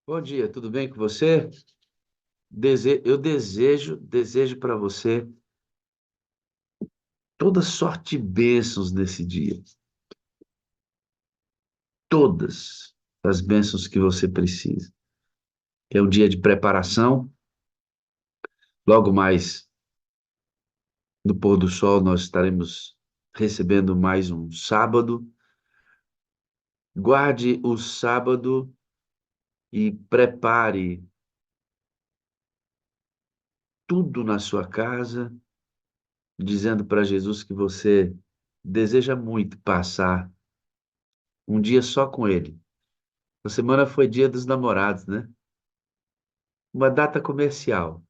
Bom dia, tudo bem com você? Eu desejo para você toda sorte de bênçãos nesse dia. Todas as bênçãos que você precisa. É um dia de preparação. Logo mais no pôr do sol, nós estaremos recebendo mais um sábado. Guarde o sábado e prepare tudo na sua casa, dizendo para Jesus que você deseja muito passar um dia só com ele. A semana foi Dia dos Namorados, né? Uma data comercial.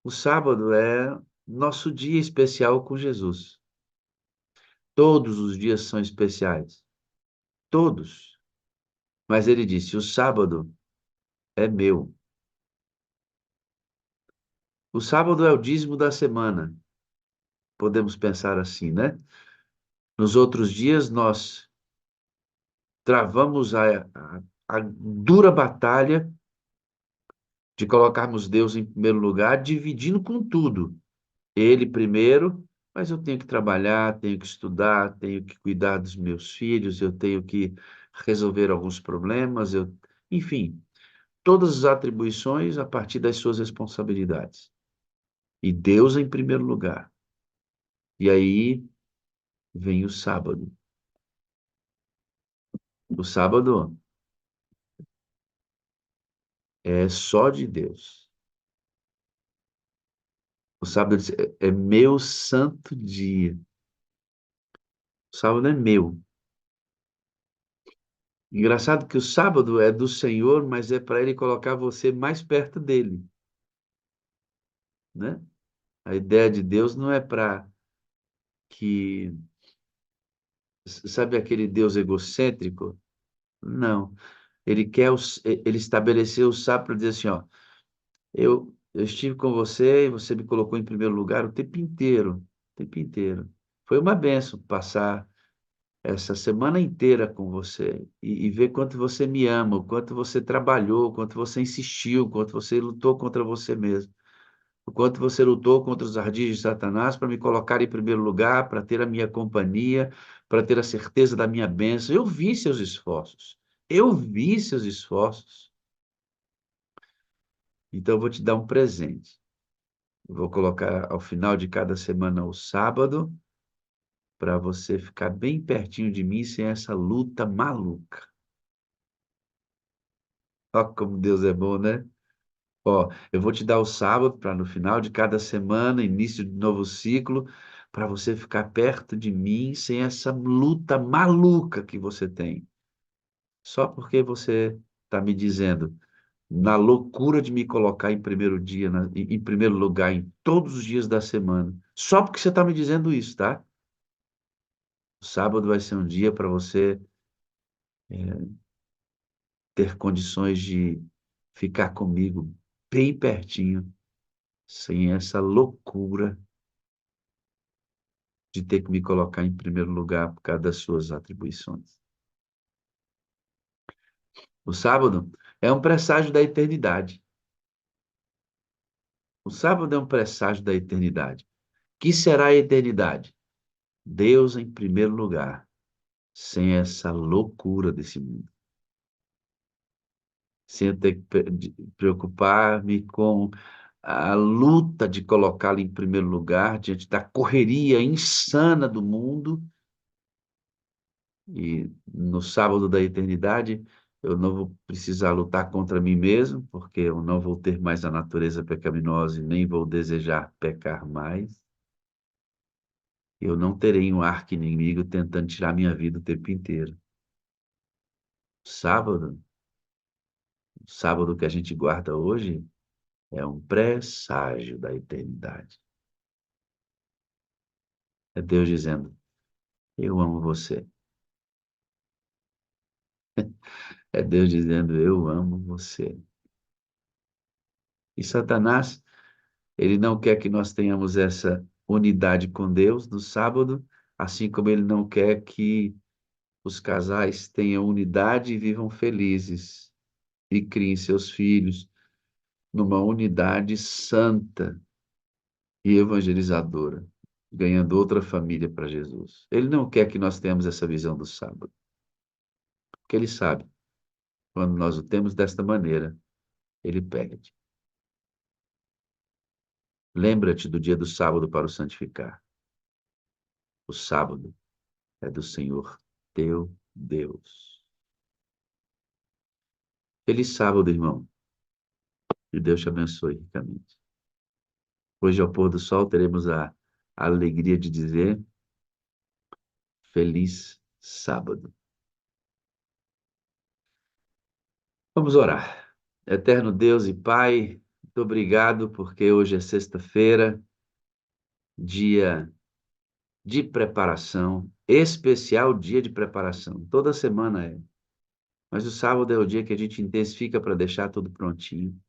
O sábado é nosso dia especial com Jesus. Todos os dias são especiais. Todos. Mas ele disse: o sábado é meu. O sábado é o dízimo da semana. Podemos pensar assim, né? Nos outros dias, nós travamos a dura batalha de colocarmos Deus em primeiro lugar, dividindo com tudo. Ele primeiro, mas eu tenho que trabalhar, tenho que estudar, tenho que cuidar dos meus filhos, eu tenho que resolver alguns problemas, enfim, todas as atribuições a partir das suas responsabilidades. E Deus em primeiro lugar. E aí vem o sábado. O sábado é só de Deus. O sábado é meu santo dia. O sábado é meu. Engraçado que o sábado é do Senhor, mas é para ele colocar você mais perto dele, né? A ideia de Deus não é para que, sabe aquele Deus egocêntrico? Não. Ele estabeleceu o sábado para dizer assim, ó, eu estive com você e você me colocou em primeiro lugar o tempo inteiro. Foi uma bênção passar essa semana inteira com você e ver quanto você me ama, o quanto você trabalhou, o quanto você insistiu, o quanto você lutou contra você mesmo. O quanto você lutou contra os ardis de Satanás para me colocar em primeiro lugar, para ter a minha companhia, para ter a certeza da minha bênção. Eu vi seus esforços. Eu vi seus esforços. Então, eu vou te dar um presente. Eu vou colocar ao final de cada semana o sábado, para você ficar bem pertinho de mim sem essa luta maluca. Ó, como Deus é bom, né? Ó, eu vou te dar o sábado para no final de cada semana, início de novo ciclo, para você ficar perto de mim sem essa luta maluca que você tem. Só porque você está me dizendo, na loucura de me colocar em primeiro dia, em primeiro lugar, em todos os dias da semana. Só porque você está me dizendo isso, tá? O sábado vai ser um dia para você ter condições de ficar comigo bem pertinho, sem essa loucura de ter que me colocar em primeiro lugar por causa das suas atribuições. O sábado é um presságio da eternidade. O sábado é um presságio da eternidade. Que será a eternidade? Deus em primeiro lugar, sem essa loucura desse mundo. Sem eu ter que preocupar-me com a luta de colocá-lo em primeiro lugar, diante da correria insana do mundo. E no sábado da eternidade, eu não vou precisar lutar contra mim mesmo, porque eu não vou ter mais a natureza pecaminosa e nem vou desejar pecar mais. Eu não terei um arqui-inimigo tentando tirar minha vida o tempo inteiro. Sábado, o sábado que a gente guarda hoje, é um presságio da eternidade. É Deus dizendo: eu amo você. É Deus dizendo: eu amo você. E Satanás, ele não quer que nós tenhamos essa unidade com Deus no sábado, assim como ele não quer que os casais tenham unidade e vivam felizes. e criem seus filhos numa unidade santa e evangelizadora, ganhando outra família para Jesus. Ele não quer que nós tenhamos essa visão do sábado, porque ele sabe, quando nós o temos desta maneira, ele perde. Lembra-te do dia do sábado para o santificar. O sábado é do Senhor teu Deus. Feliz sábado, irmão. E Deus te abençoe ricamente. Hoje, ao pôr do sol, teremos a alegria de dizer feliz sábado. Vamos orar. Eterno Deus e Pai, muito obrigado porque hoje é sexta-feira, dia de preparação, especial dia de preparação. Toda semana é. Mas o sábado é o dia que a gente intensifica para deixar tudo prontinho.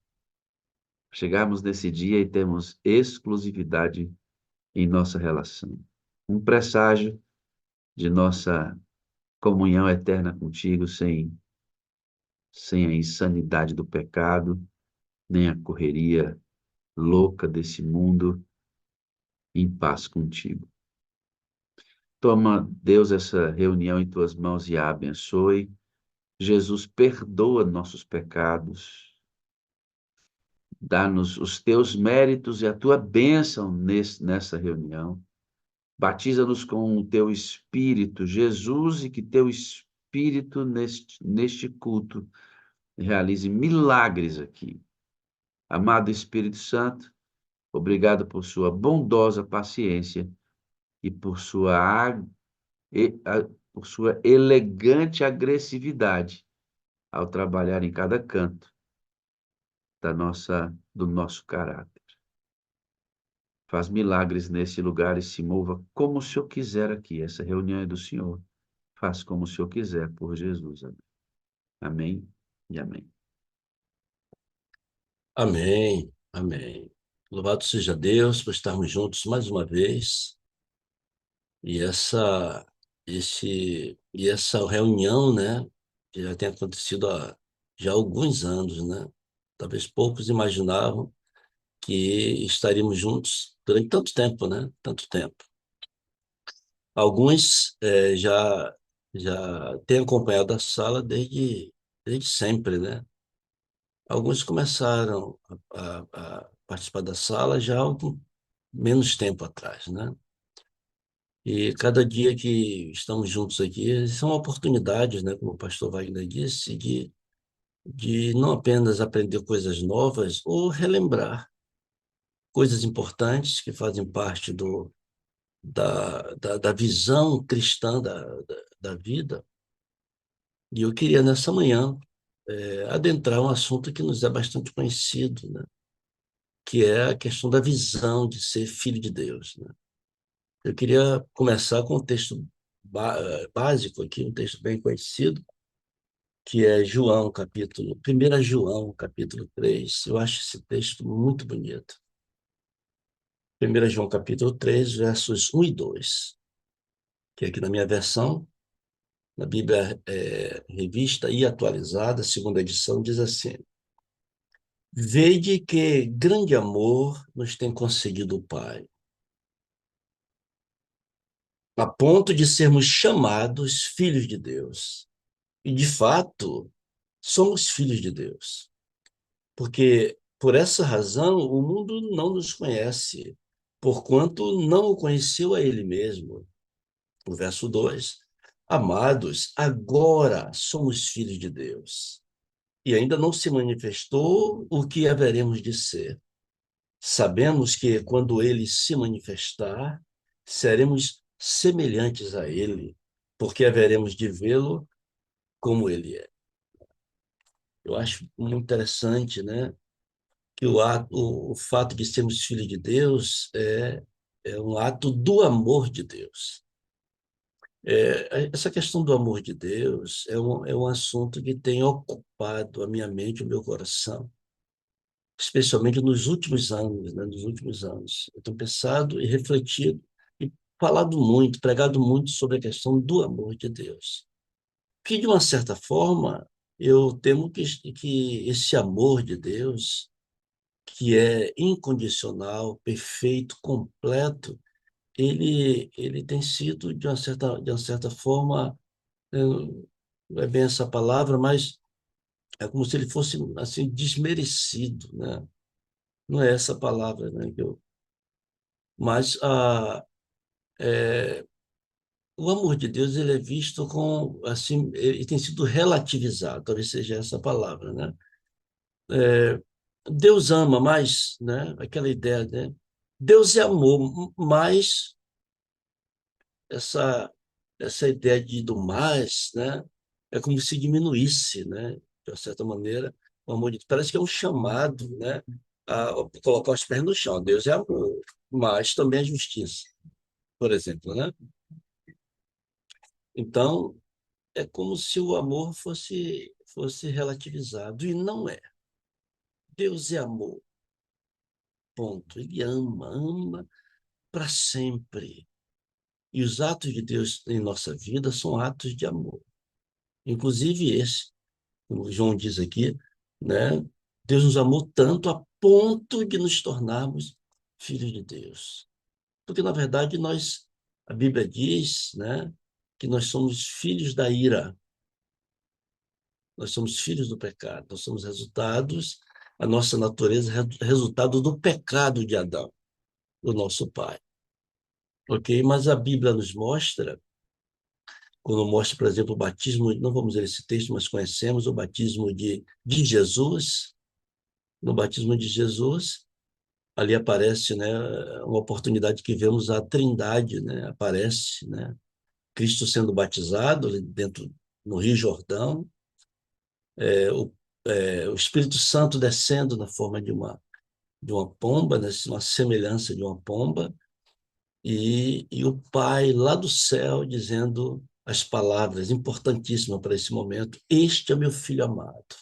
Chegarmos nesse dia e temos exclusividade em nossa relação. Um presságio de nossa comunhão eterna contigo, sem a insanidade do pecado, nem a correria louca desse mundo, em paz contigo. Toma, Deus, essa reunião em tuas mãos e a abençoe. Jesus, perdoa nossos pecados. Dá-nos os teus méritos e a tua bênção nessa reunião. Batiza-nos com o teu Espírito, Jesus, e que teu Espírito neste culto realize milagres aqui. Amado Espírito Santo, obrigado por sua bondosa paciência e por sua elegante agressividade ao trabalhar em cada canto do nosso caráter. Faz milagres nesse lugar e se mova como o Senhor quiser aqui. Essa reunião é do Senhor. Faz como o Senhor quiser por Jesus. Amém. Amém e amém. Amém, amém. Louvado seja Deus por estarmos juntos mais uma vez. E essa reunião, né, que já tem acontecido há já alguns anos, né? Talvez poucos imaginavam que estaríamos juntos durante tanto tempo, né? Tanto tempo. Alguns já têm acompanhado a sala desde sempre, né? Alguns começaram a participar da sala já há algum menos tempo atrás, né? E cada dia que estamos juntos aqui são oportunidades, né, como o pastor Wagner disse, de não apenas aprender coisas novas ou relembrar coisas importantes que fazem parte da visão cristã da vida. E eu queria, nessa manhã, adentrar um assunto que nos é bastante conhecido, né, que é a questão da visão de ser filho de Deus, né? Eu queria começar com um texto básico aqui, um texto bem conhecido, que é Primeira João, capítulo 3. Eu acho esse texto muito bonito. Primeira João, capítulo 3, versos 1 e 2, que aqui na minha versão, na Bíblia Revista e Atualizada, segunda edição, diz assim: Vede que grande amor nos tem concedido o Pai, a ponto de sermos chamados filhos de Deus. E, de fato, somos filhos de Deus. Porque, por essa razão, o mundo não nos conhece, porquanto não o conheceu a ele mesmo. O verso 2: Amados, agora somos filhos de Deus. E ainda não se manifestou o que haveremos de ser. Sabemos que, quando ele se manifestar, seremos semelhantes a ele, porque haveremos de vê-lo como ele é. Eu acho muito interessante, né, que o fato de sermos filhos de Deus é um ato do amor de Deus. Essa questão do amor de Deus é um assunto que tem ocupado a minha mente e o meu coração, especialmente nos últimos anos, né, nos últimos anos. Eu tenho pensado e refletido e falado muito, pregado muito sobre a questão do amor de Deus, que, de uma certa forma, eu temo que esse amor de Deus, que é incondicional, perfeito, completo, ele tem sido, de uma certa forma, não é bem essa palavra, mas é como se ele fosse assim desmerecido, né? Não é essa palavra, né? Mas o amor de Deus ele é visto com assim, ele tem sido relativizado, talvez seja essa palavra, né? Deus ama, mas, né? Aquela ideia, né? Deus é amor, mas essa essa ideia de do mais, né? É como se diminuísse, né? De uma certa maneira, o amor de Deus parece que é um chamado, né? A colocar os pés no chão. Deus é amor, mas também é justiça, por exemplo, né? Então, é como se o amor fosse relativizado e não é. Deus é amor, ponto. Ele ama para sempre. E os atos de Deus em nossa vida são atos de amor. Inclusive esse, como João diz aqui, né? Deus nos amou tanto a ponto de nos tornarmos filhos de Deus. Porque, na verdade, a Bíblia diz, né, que nós somos filhos da ira, nós somos filhos do pecado, nós somos resultados, a nossa natureza é resultado do pecado de Adão, o nosso pai. Ok? Mas a Bíblia nos mostra, quando mostra, por exemplo, o batismo, não vamos ler esse texto, mas conhecemos o batismo de Jesus. No batismo de Jesus, ali aparece, né, uma oportunidade que vemos a Trindade, né, aparece, né, Cristo sendo batizado ali dentro no Rio Jordão, é, o, o Espírito Santo descendo na forma de uma pomba, né, uma semelhança de uma pomba, e o Pai lá do céu dizendo as palavras importantíssimas para esse momento: Este é meu filho amado,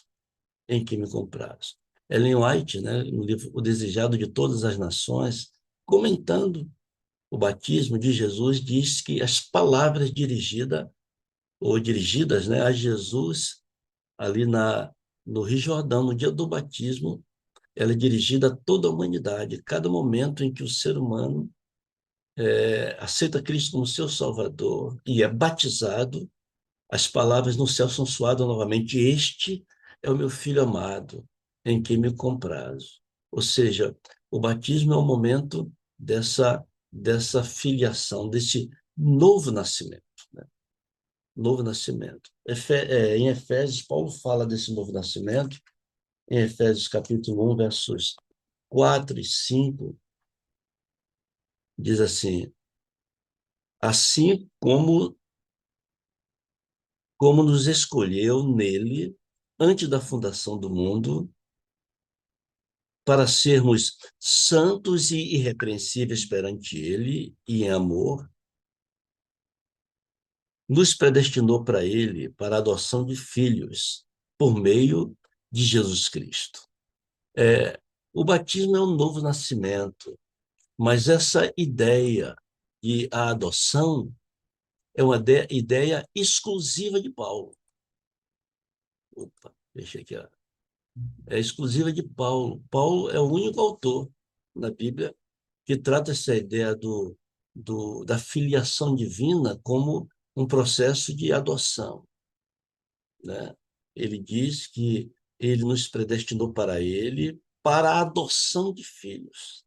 em quem me compraste. Ellen White, né, no livro O Desejado de Todas as Nações, comentando o batismo de Jesus, diz que as palavras dirigidas, né, a Jesus ali no Rio Jordão, no dia do batismo, ela é dirigida a toda a humanidade. Cada momento em que o ser humano aceita Cristo como seu Salvador e é batizado, as palavras no céu são soadas novamente: Este é o meu filho amado, em quem me comprazo. Ou seja, o batismo é o momento dessa filiação, desse novo nascimento. Né? Novo nascimento. Em Efésios, Paulo fala desse novo nascimento, em Efésios capítulo 1, versos 4 e 5, diz assim: Assim como nos escolheu nele antes da fundação do mundo, para sermos santos e irrepreensíveis perante ele e em amor, nos predestinou para ele, para a adoção de filhos, por meio de Jesus Cristo. É, o batismo é um novo nascimento, mas essa ideia de a adoção é uma ideia exclusiva de Paulo. Opa, deixa aqui, ó. É exclusiva de Paulo. Paulo é o único autor na Bíblia que trata essa ideia da filiação divina como um processo de adoção, né? Ele diz que ele nos predestinou para ele para a adoção de filhos,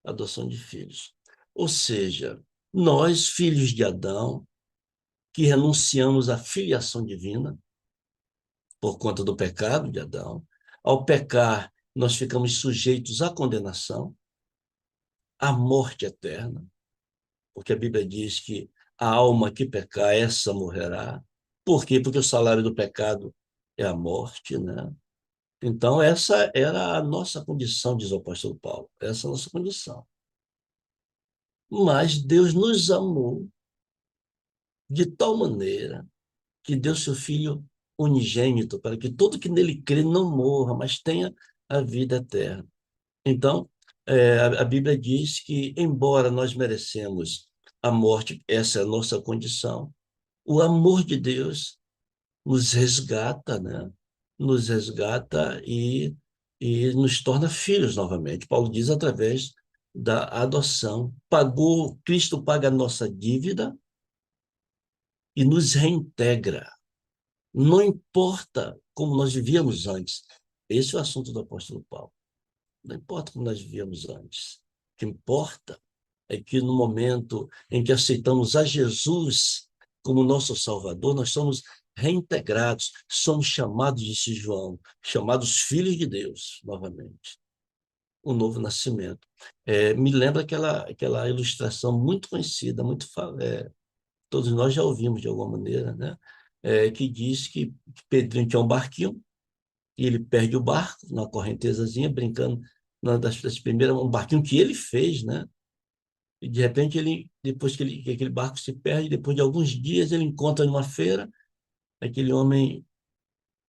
adoção de filhos. Ou seja, nós, filhos de Adão, que renunciamos à filiação divina por conta do pecado de Adão, ao pecar, nós ficamos sujeitos à condenação, à morte eterna, porque a Bíblia diz que a alma que pecar, essa morrerá. Por quê? Porque o salário do pecado é a morte, né? Então, essa era a nossa condição, diz o apóstolo Paulo, essa é a nossa condição. Mas Deus nos amou de tal maneira que deu seu Filho unigênito para que todo que nele crê não morra, mas tenha a vida eterna. Então, a Bíblia diz que, embora nós merecemos a morte, essa é a nossa condição, o amor de Deus nos resgata, né? Nos resgata e nos torna filhos novamente. Paulo diz através da adoção. Pagou, Cristo paga a nossa dívida e nos reintegra. Não importa como nós vivíamos antes. Esse é o assunto do apóstolo Paulo. Não importa como nós vivíamos antes. O que importa é que no momento em que aceitamos a Jesus como nosso Salvador, nós somos reintegrados, somos chamados, disse João, chamados filhos de Deus, novamente. O novo nascimento. Me lembra aquela ilustração muito conhecida, todos nós já ouvimos de alguma maneira, né? Que diz que Pedrinho tinha um barquinho e ele perde o barco na correntezazinha, brincando das primeiras, um barquinho que ele fez, né? E de repente depois que aquele barco se perde, depois de alguns dias ele encontra numa feira aquele homem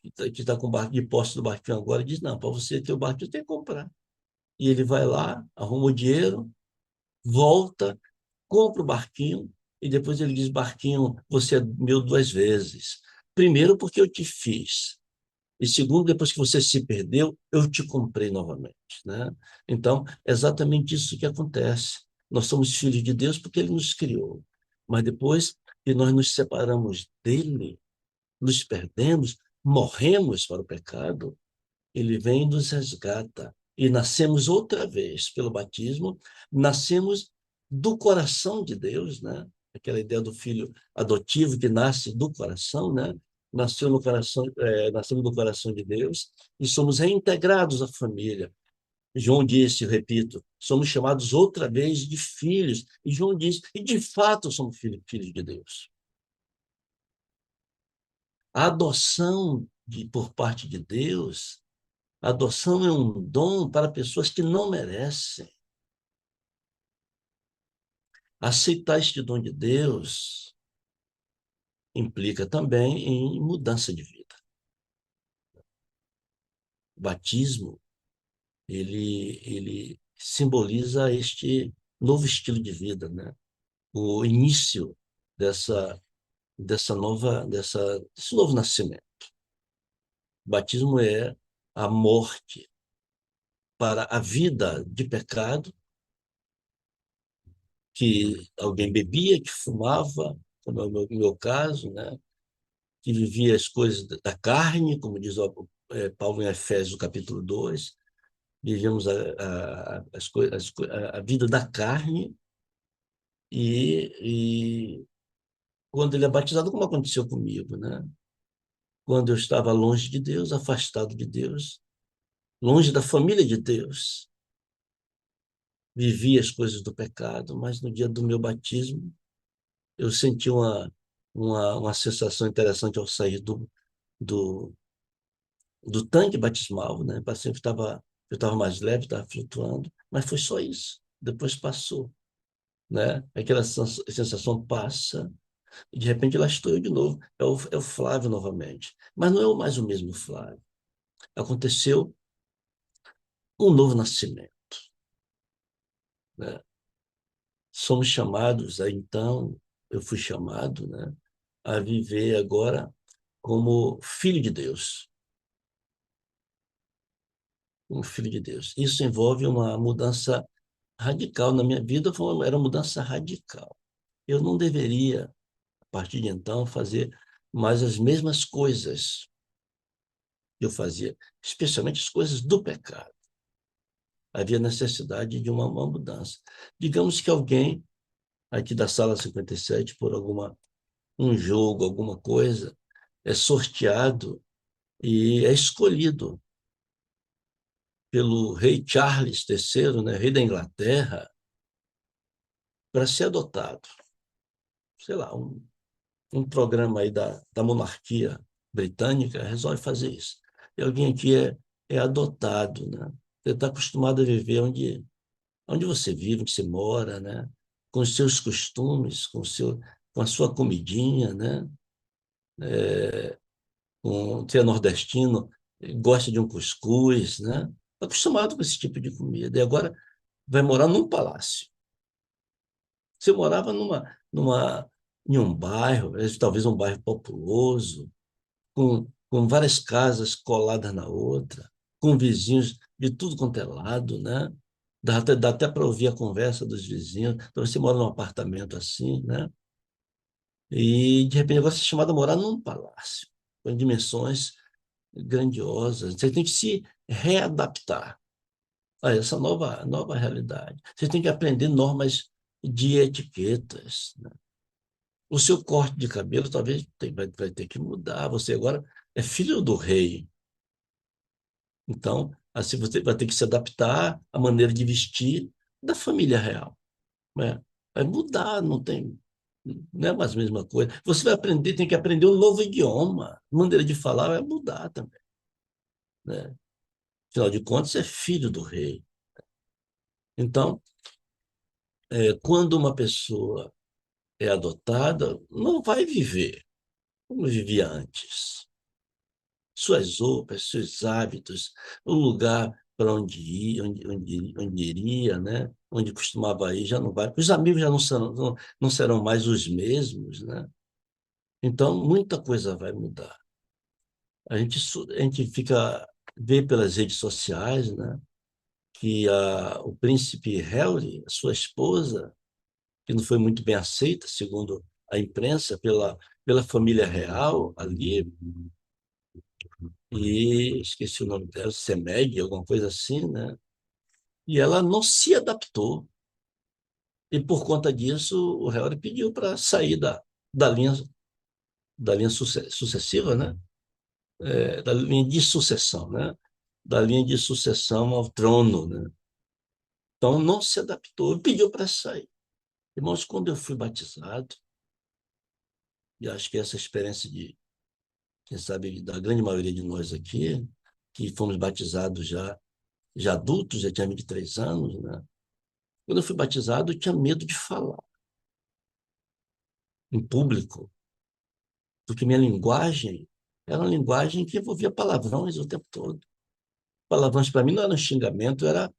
que está com o barco de posse do barquinho agora e diz: não, para você ter o barquinho tem que comprar. E ele vai lá, arruma o dinheiro, volta, compra o barquinho e depois ele diz: barquinho, você é meu duas vezes. Primeiro porque eu te fiz. E segundo, depois que você se perdeu, eu te comprei novamente, né? Então, é exatamente isso que acontece. Nós somos filhos de Deus porque ele nos criou. Mas depois que nós nos separamos dele, nos perdemos, morremos para o pecado, ele vem e nos resgata. E nascemos outra vez pelo batismo, nascemos do coração de Deus, né? Aquela ideia do filho adotivo que nasce do coração, né? Nascemos do coração de Deus e somos reintegrados à família. João disse, eu repito, somos chamados outra vez de filhos. E João disse, e de fato somos filhos de Deus. A adoção por parte de Deus, a adoção é um dom para pessoas que não merecem. Aceitar este dom de Deus implica também em mudança de vida. O batismo, ele simboliza este novo estilo de vida, né? O início dessa, desse novo nascimento. O batismo é a morte para a vida de pecado que alguém bebia, que fumava, como é o meu caso, né? Que vivia as coisas da carne, como diz Paulo em Efésios, capítulo 2, vivíamos a vida da carne e quando ele é batizado, como aconteceu comigo, né? Quando eu estava longe de Deus, afastado de Deus, longe da família de Deus, vivia as coisas do pecado, mas no dia do meu batismo, eu senti uma sensação interessante ao sair do, do tanque batismal, né? Eu estava mais leve, estava flutuando, mas foi só isso. Depois passou, né? Aquela sensação passa e de repente lá estou eu de novo. É o Flávio novamente, mas não é mais o mesmo Flávio. Aconteceu um novo nascimento, né? Somos chamados, então eu fui chamado, né? A viver agora como filho de Deus, um filho de Deus. Isso envolve uma mudança radical na minha vida, era uma mudança radical. Eu não deveria, a partir de então, fazer mais as mesmas coisas que eu fazia, especialmente as coisas do pecado. Havia necessidade de uma mudança. Digamos que alguém aqui da sala 57, por um jogo, alguma coisa, é sorteado e é escolhido pelo rei Charles III, né, rei da Inglaterra, para ser adotado. Sei lá, um programa aí da monarquia britânica resolve fazer isso. E alguém aqui é adotado, né? Você está acostumado a viver onde você vive, onde você mora, né? Com os seus costumes, com a sua comidinha, né? Você é nordestino, gosta de um cuscuz, né? Está acostumado com esse tipo de comida. E agora vai morar num palácio. Você morava em um bairro, talvez um bairro populoso, com várias casas coladas na outra, com vizinhos de tudo quanto é lado, né? Dá até para ouvir a conversa dos vizinhos. Então, você mora num apartamento assim, né? E, de repente, você é chamado a morar num palácio, com dimensões grandiosas. Você tem que se readaptar a essa nova realidade. Você tem que aprender normas de etiquetas, né? O seu corte de cabelo talvez vai ter que mudar. Você agora é filho do rei. Então, assim você vai ter que se adaptar à maneira de vestir da família real, né? Vai mudar, não é mais a mesma coisa. Você vai aprender, tem que aprender um novo idioma. A maneira de falar vai mudar também, né? Afinal de contas, você é filho do rei. Então, quando uma pessoa é adotada, não vai viver como vivia antes. Suas roupas, seus hábitos, o lugar para onde ia, onde iria, né? Onde costumava ir, já não vai. Os amigos já não serão mais os mesmos, né? Então, muita coisa vai mudar. A gente vê pelas redes sociais, né? Que o príncipe Harry, a sua esposa, que não foi muito bem aceita, segundo a imprensa, pela família real ali, e esqueci o nome dela, Semeg, alguma coisa assim, né? E ela não se adaptou. E por conta disso, o Harry pediu para sair da linha, da linha sucessiva, né? Da linha de sucessão, né? Da linha de sucessão ao trono, né? Então não se adaptou e pediu para sair. Irmãos, quando eu fui batizado, e acho que essa experiência quem sabe, da grande maioria de nós aqui, que fomos batizados já adultos, já tinha 23 anos, né? Quando eu fui batizado, eu tinha medo de falar em público, porque minha linguagem era uma linguagem que envolvia palavrões o tempo todo. Palavrões para mim não era um xingamento, era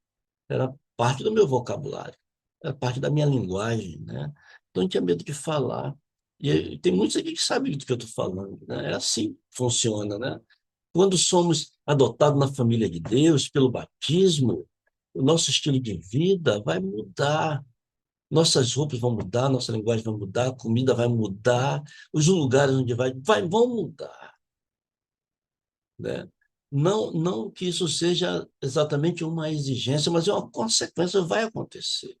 parte do meu vocabulário, era parte da minha linguagem, né? Então eu tinha medo de falar. E tem muitos aqui que sabem do que eu estou falando, né? É assim que funciona, né? Quando somos adotados na família de Deus, pelo batismo, o nosso estilo de vida vai mudar. Nossas roupas vão mudar, nossa linguagem vai mudar, a comida vai mudar, os lugares onde vão mudar, né? Não que isso seja exatamente uma exigência, mas é uma consequência, vai acontecer.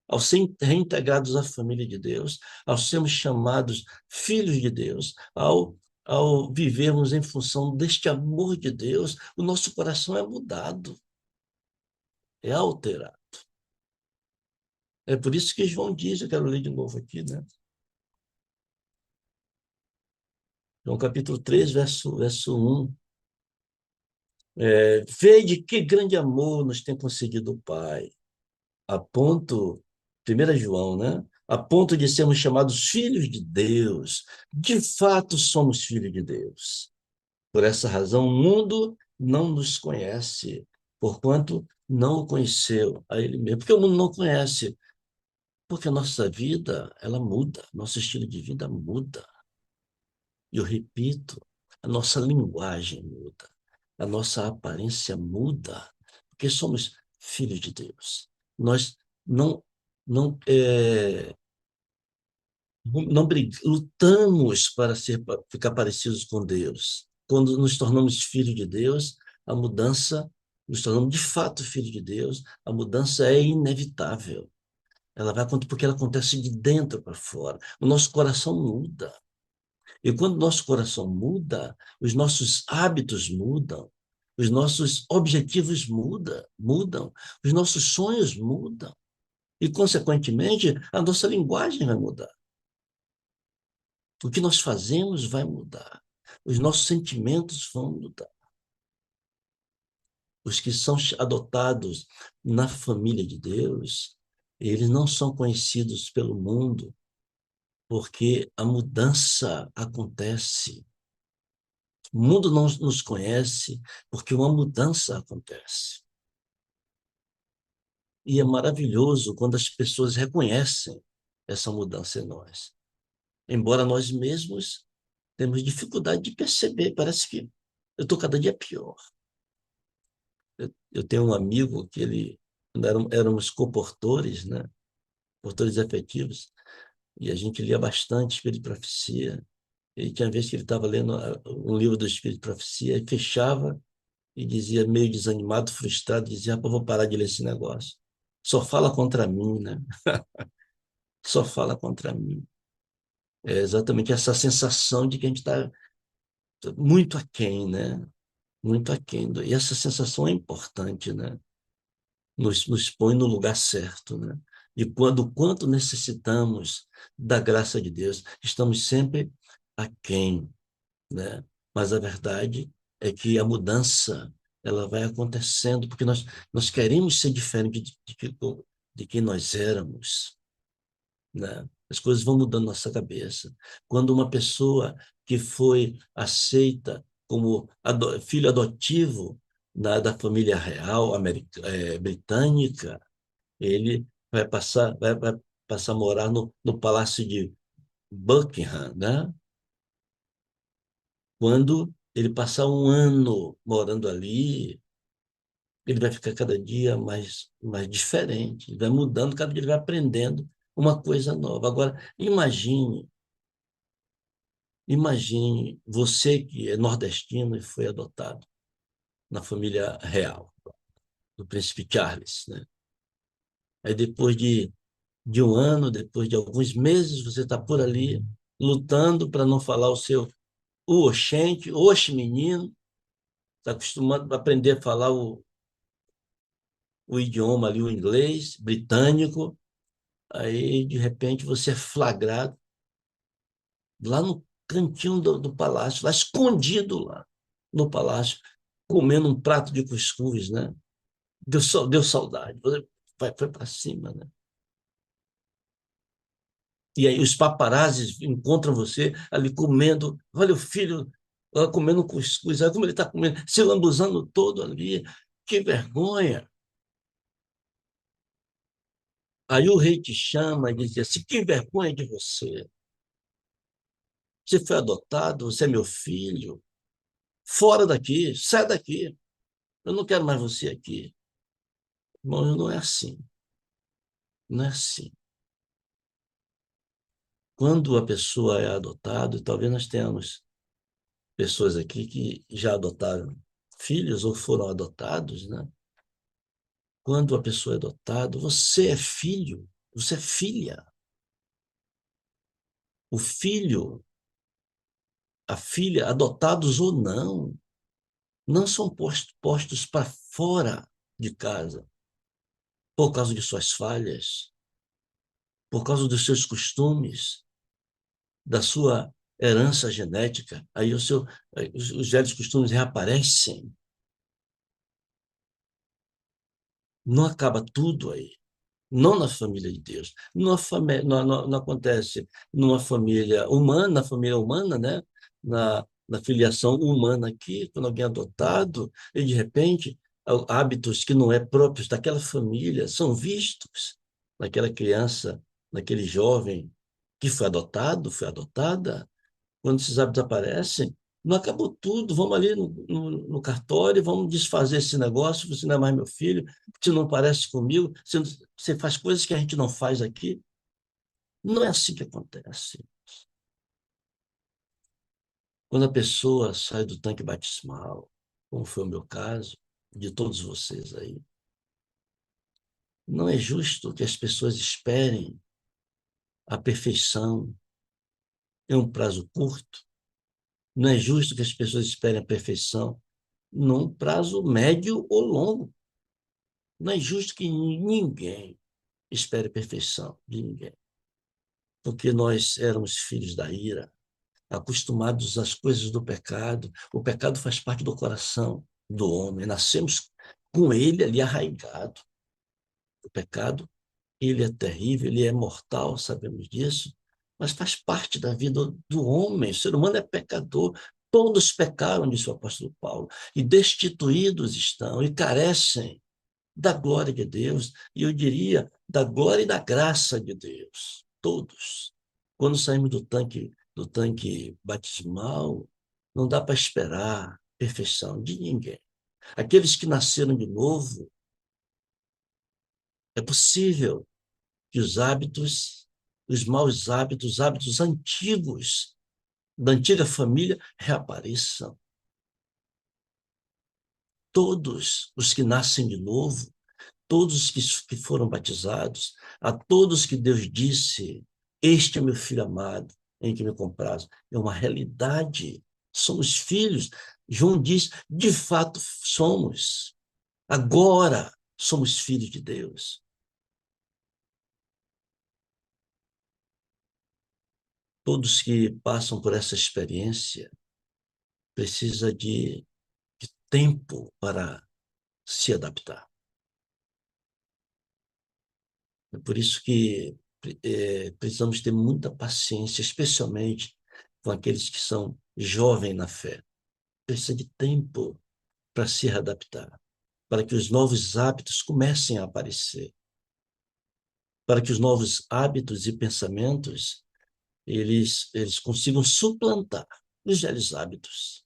Ao ser reintegrados à família de Deus, ao sermos chamados filhos de Deus, ao vivermos em função deste amor de Deus, o nosso coração é mudado, é alterado. É por isso que João diz, eu quero ler de novo aqui, né? João capítulo 3, verso 1. Vede que grande amor nos tem concedido o Pai, a ponto, 1 João, né? A ponto de sermos chamados filhos de Deus. De fato, somos filhos de Deus. Por essa razão, o mundo não nos conhece, porquanto não o conheceu a Ele mesmo. Porque o mundo não conhece, porque a nossa vida, ela muda, nosso estilo de vida muda. E eu repito, a nossa linguagem muda, a nossa aparência muda, porque somos filhos de Deus. Nós não, não, lutamos para ficar parecidos com Deus. Quando nos tornamos filhos de Deus, a mudança, nos tornamos de fato filhos de Deus, a mudança é inevitável. Ela vai acontecer porque ela acontece de dentro para fora. O nosso coração muda. E quando o nosso coração muda, os nossos hábitos mudam, os nossos objetivos mudam, os nossos sonhos mudam. E, consequentemente, a nossa linguagem vai mudar. O que nós fazemos vai mudar. Os nossos sentimentos vão mudar. Os que são adotados na família de Deus, eles não são conhecidos pelo mundo, porque a mudança acontece. O mundo não nos conhece porque uma mudança acontece. E é maravilhoso quando as pessoas reconhecem essa mudança em nós. Embora nós mesmos temos dificuldade de perceber, parece que eu estou cada dia pior. Eu tenho um amigo que éramos coportores, né? Portores efetivos, e a gente lia bastante Espírito de Profecia. E tinha vez que ele estava lendo um livro do Espírito de Profecia e fechava e dizia, meio desanimado, frustrado, dizia, rapaz, vou parar de ler esse negócio. Só fala contra mim, né? Só fala contra mim. É exatamente essa sensação de que a gente está muito aquém, né? Muito aquém. E essa sensação é importante, né? Nos põe no lugar certo, né? E quando quanto necessitamos da graça de Deus, estamos sempre aquém, né? Mas a verdade é que a mudança ela vai acontecendo porque nós queremos ser diferente de quem nós éramos, né? As coisas vão mudando na nossa cabeça. Quando uma pessoa que foi aceita como filho adotivo da família real britânica, ele vai passar a morar no Palácio de Buckingham, né? Quando ele passar um ano morando ali, ele vai ficar cada dia mais diferente, ele vai mudando, cada dia ele vai aprendendo uma coisa nova. Agora, imagine você que é nordestino e foi adotado na família real, do príncipe Charles, né? Aí de um ano, depois de alguns meses, você está por ali lutando para não falar o oxente, oxe menino, está acostumado a aprender a falar o idioma ali, o inglês britânico, aí de repente você é flagrado lá no cantinho do palácio, lá escondido lá no palácio, comendo um prato de cuscuz, né? Deu saudade, você foi para cima, né? E aí os paparazzis encontram você ali comendo, olha o filho lá comendo cuscuz, olha como ele está comendo, se lambuzando todo ali, que vergonha. Aí o rei te chama e diz assim, que vergonha de você. Você foi adotado, você é meu filho. Fora daqui, sai daqui. Eu não quero mais você aqui. Irmão, não é assim. Não é assim. Quando a pessoa é adotada, talvez nós tenhamos pessoas aqui que já adotaram filhos ou foram adotados, né? Quando a pessoa é adotada, você é filho, você é filha. O filho, a filha, adotados ou não são postos para fora de casa por causa de suas falhas, por causa dos seus costumes, da sua herança genética. Aí os velhos costumes reaparecem. Não acaba tudo aí. Não na família de Deus. Não acontece numa família humana, né? Na filiação humana aqui, quando alguém é adotado, e de repente hábitos que não é próprios daquela família são vistos naquela criança, naquele jovem que foi adotado, foi adotada. Quando esses hábitos aparecem, não acabou tudo, vamos ali no cartório, vamos desfazer esse negócio, você não é mais meu filho, você não parece comigo, você faz coisas que a gente não faz aqui. Não é assim que acontece. Quando a pessoa sai do tanque batismal, como foi o meu caso, de todos vocês aí, não é justo que as pessoas esperem a perfeição em um prazo curto, não é justo que as pessoas esperem a perfeição num prazo médio ou longo. Não é justo que ninguém espere perfeição de ninguém, porque nós éramos filhos da ira, acostumados às coisas do pecado. O pecado faz parte do coração do homem, nascemos com ele ali arraigado. O pecado, ele é terrível, ele é mortal, sabemos disso, mas faz parte da vida do homem. O ser humano é pecador. Todos pecaram, disse o apóstolo Paulo, e destituídos estão, e carecem da glória de Deus, e eu diria da glória e da graça de Deus, todos. Quando saímos do tanque do tanque batismal, não dá para esperar perfeição de ninguém. Aqueles que nasceram de novo, é possível que os hábitos, os maus hábitos, os hábitos antigos da antiga família reapareçam. Todos os que nascem de novo, todos os que foram batizados, a todos que Deus disse: Este é meu filho amado, em que me comprazo. É uma realidade. Somos filhos. João diz: de fato somos. Agora somos filhos de Deus. Todos que passam por essa experiência precisam de tempo para se adaptar. É por isso que precisamos ter muita paciência, especialmente com aqueles que são jovens na fé. Precisa de tempo para se readaptar, para que os novos hábitos comecem a aparecer, para que os novos hábitos e pensamentos eles consigam suplantar os velhos hábitos.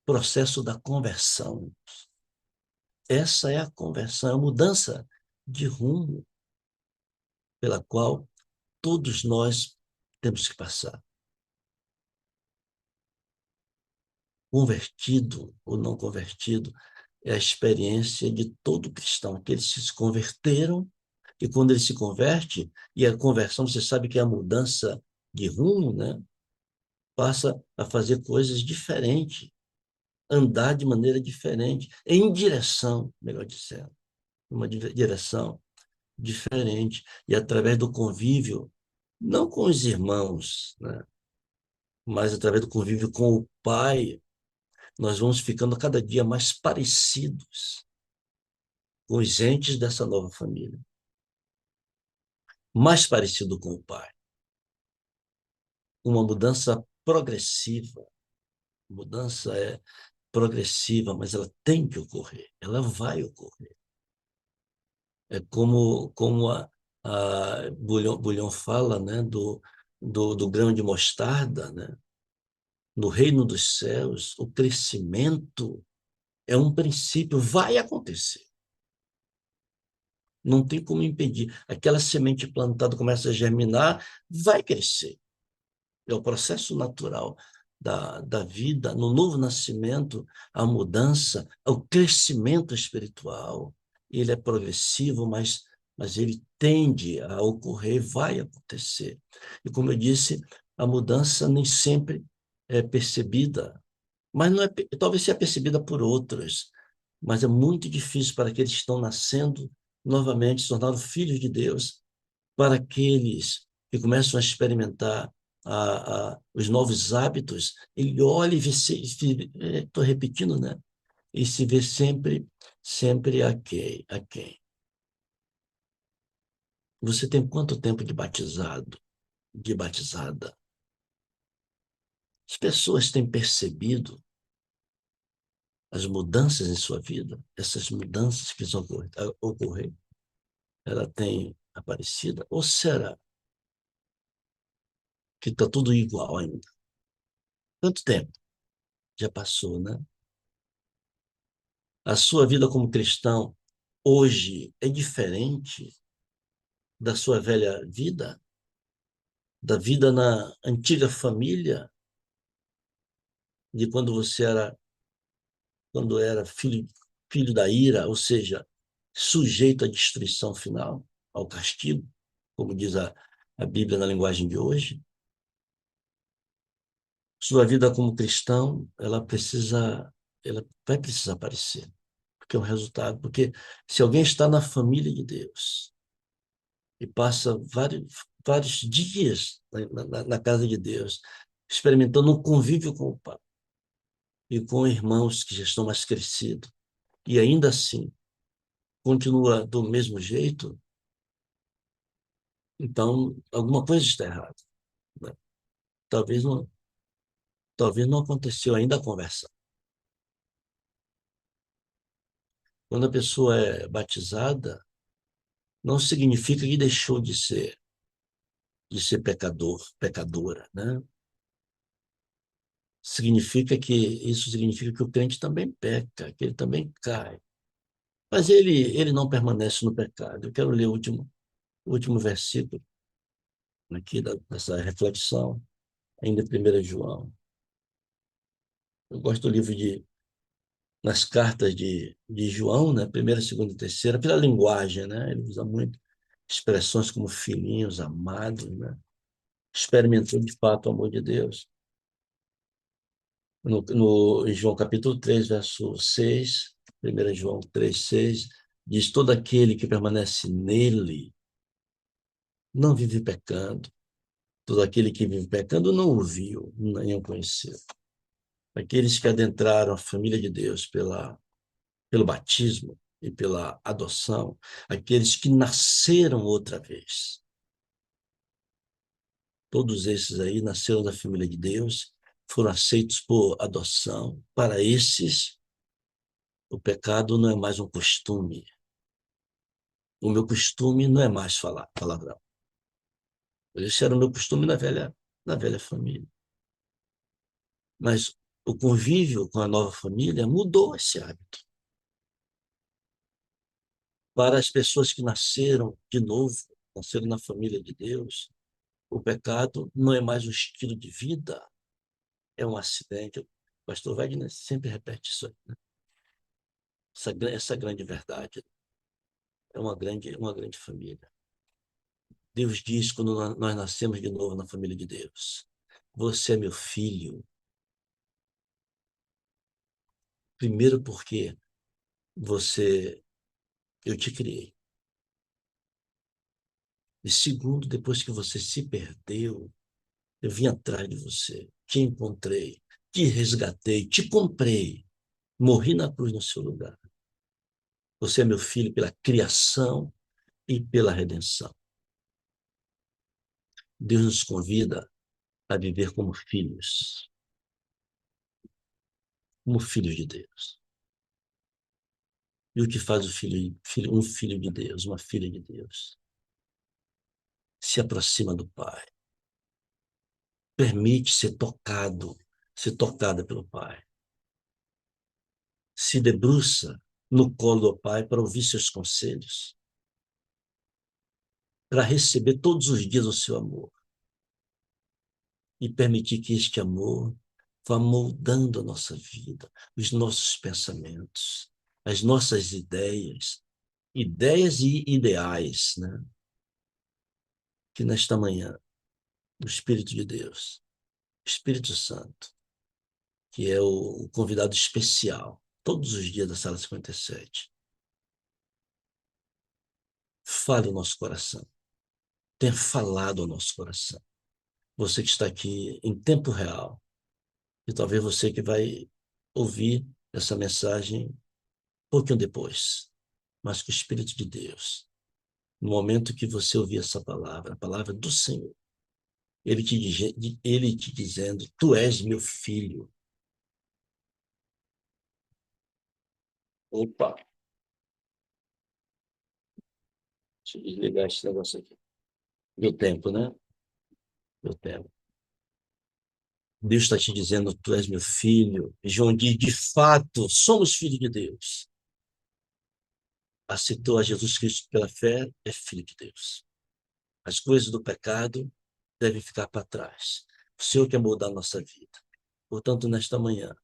Processo da conversão. Essa é a conversão, a mudança de rumo pela qual todos nós temos que passar. Convertido ou não convertido é a experiência de todo cristão, aqueles que se converteram, e quando ele se converte, e a conversão, você sabe que é a mudança de rumo, né? Passa a fazer coisas diferentes, andar de maneira diferente, em direção, melhor dizendo, uma direção diferente, e através do convívio, não com os irmãos, né? Mas através do convívio com o Pai, nós vamos ficando cada dia mais parecidos com os entes dessa nova família, mais parecido com o Pai. Uma mudança progressiva. Mudança é progressiva, mas ela tem que ocorrer, ela vai ocorrer. É como a Bulhon fala, né, do grão de mostarda, né? No reino dos céus, o crescimento é um princípio, vai acontecer. Não tem como impedir. Aquela semente plantada começa a germinar, vai crescer. É o processo natural da vida, no novo nascimento, a mudança, o crescimento espiritual. Ele é progressivo, mas ele tende a ocorrer, vai acontecer. E como eu disse, a mudança nem sempre é percebida, mas não é, talvez seja percebida por outros, mas é muito difícil para aqueles que estão nascendo novamente, se tornaram filhos de Deus, para aqueles que começam a experimentar os novos hábitos, ele olha e vê, estou repetindo, né? E se vê sempre a quem. Você tem quanto tempo de batizado, de batizada? As pessoas têm percebido as mudanças em sua vida, essas mudanças que vão ocorrer, ela tem aparecido? Ou será que está tudo igual ainda? Quanto tempo já passou, né? A sua vida como cristão hoje é diferente da sua velha vida, da vida na antiga família, de quando era filho da ira, ou seja, sujeito à destruição final, ao castigo, como diz a Bíblia na linguagem de hoje. Sua vida como cristão, ela vai precisar aparecer, porque é um resultado, porque se alguém está na família de Deus e passa vários dias na casa de Deus, experimentando um convívio com o Pai e com irmãos que já estão mais crescidos, e ainda assim continua do mesmo jeito, então alguma coisa está errada, né? Talvez não, talvez não aconteceu ainda a conversão. Quando a pessoa é batizada, não significa que deixou de ser. de ser pecador, pecadora, né? Isso significa que o crente também peca, que ele também cai. Mas ele não permanece no pecado. Eu quero ler o último versículo aqui dessa reflexão, ainda em 1 João. Eu gosto do livro nas cartas de João, né? Primeira, segunda e terceira, pela linguagem, né? Ele usa muito expressões como filhinhos, amados, né? Experimentou de fato o amor de Deus. Em João capítulo 3 verso 6, 1 João 3 6 diz: todo aquele que permanece nele não vive pecando. Todo aquele que vive pecando não o viu, nem o conheceu. Aqueles que adentraram a família de Deus pelo batismo e pela adoção, aqueles que nasceram outra vez. Todos esses aí nasceram da família de Deus, foram aceitos por adoção. Para esses, o pecado não é mais um costume. O meu costume não é mais falar palavrão. Esse era o meu costume na velha família. Mas o convívio com a nova família mudou esse hábito. Para as pessoas que nasceram de novo, nasceram na família de Deus, o pecado não é mais um estilo de vida, é um acidente. O pastor Wagner sempre repete isso aí, né? Essa grande verdade. É uma grande família. Deus diz quando nós nascemos de novo na família de Deus: você é meu filho. Primeiro porque você, eu te criei. E segundo, depois que você se perdeu, eu vim atrás de você, te encontrei, te resgatei, te comprei, morri na cruz no seu lugar. Você é meu filho pela criação e pela redenção. Deus nos convida a viver como filhos de Deus. E o que faz um filho de Deus, uma filha de Deus? Se aproxima do Pai, permite ser tocada pelo Pai, se debruça no colo do Pai para ouvir seus conselhos, para receber todos os dias o seu amor e permitir que este amor vá moldando a nossa vida, os nossos pensamentos, as nossas ideias e ideais, né? Que nesta manhã, o Espírito de Deus, o Espírito Santo, que é o convidado especial, todos os dias da Sala 57, fale o nosso coração, tenha falado ao nosso coração. Você que está aqui em tempo real, e talvez você que vai ouvir essa mensagem um pouquinho depois, mas que o Espírito de Deus, no momento que você ouvir essa palavra, a palavra do Senhor, ele te dizendo: tu és meu filho. Opa, deixa eu desligar esse negócio aqui. Deu tempo, né? Deu tempo. Deus está te dizendo: tu és meu filho. João diz: de fato, somos filhos de Deus. Aceitou a Jesus Cristo pela fé, é filho de Deus. As coisas do pecado devem ficar para trás. O Senhor quer mudar a nossa vida. Portanto, nesta manhã,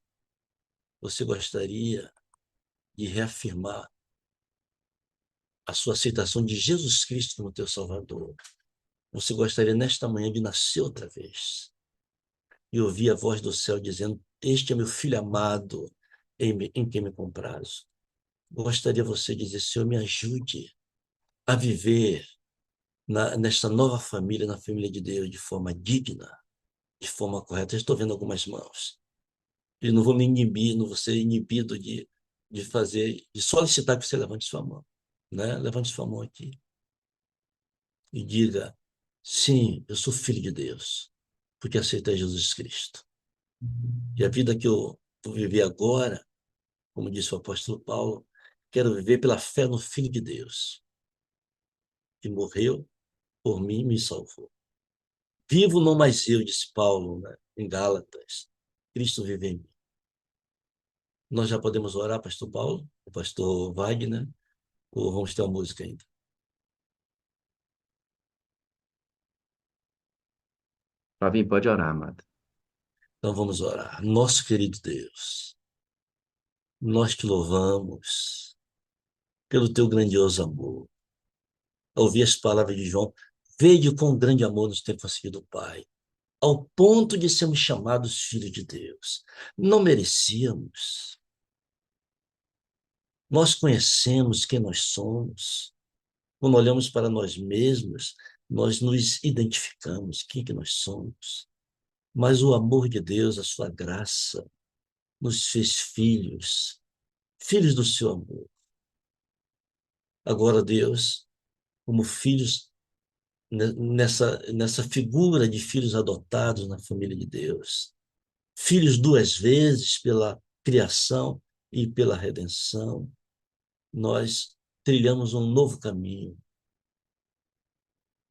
você gostaria de reafirmar a sua aceitação de Jesus Cristo como teu Salvador. Você gostaria, nesta manhã, de nascer outra vez e ouvir a voz do céu dizendo: este é meu filho amado, em quem me comprazo. Gostaria você de dizer: Senhor, me ajude a viver nesta nova família, na família de Deus, de forma digna, de forma correta. Eu estou vendo algumas mãos. E não vou me inibir, não vou ser inibido de solicitar que você levante sua mão. Né? Levante sua mão aqui e diga: sim, eu sou filho de Deus, porque aceitei Jesus Cristo. E a vida que eu vou viver agora, como disse o apóstolo Paulo, quero viver pela fé no Filho de Deus, que morreu por mim e me salvou. Vivo não mais eu, disse Paulo, né, em Gálatas. Cristo vive em mim. Nós já podemos orar, pastor Paulo, o pastor Wagner, ou vamos ter uma música ainda? Flavinho, pode orar, amado. Então vamos orar. Nosso querido Deus, nós te louvamos pelo teu grandioso amor. Ao ouvir as palavras de João, veja quão grande amor nos tem concedido o Pai, ao ponto de sermos chamados filhos de Deus. Não merecíamos. Nós conhecemos quem nós somos. Quando olhamos para nós mesmos, nós nos identificamos quem que nós somos. Mas o amor de Deus, a sua graça, nos fez filhos, filhos do seu amor. Agora, Deus, como filhos, nessa figura de filhos adotados na família de Deus, filhos duas vezes pela criação e pela redenção, nós trilhamos um novo caminho,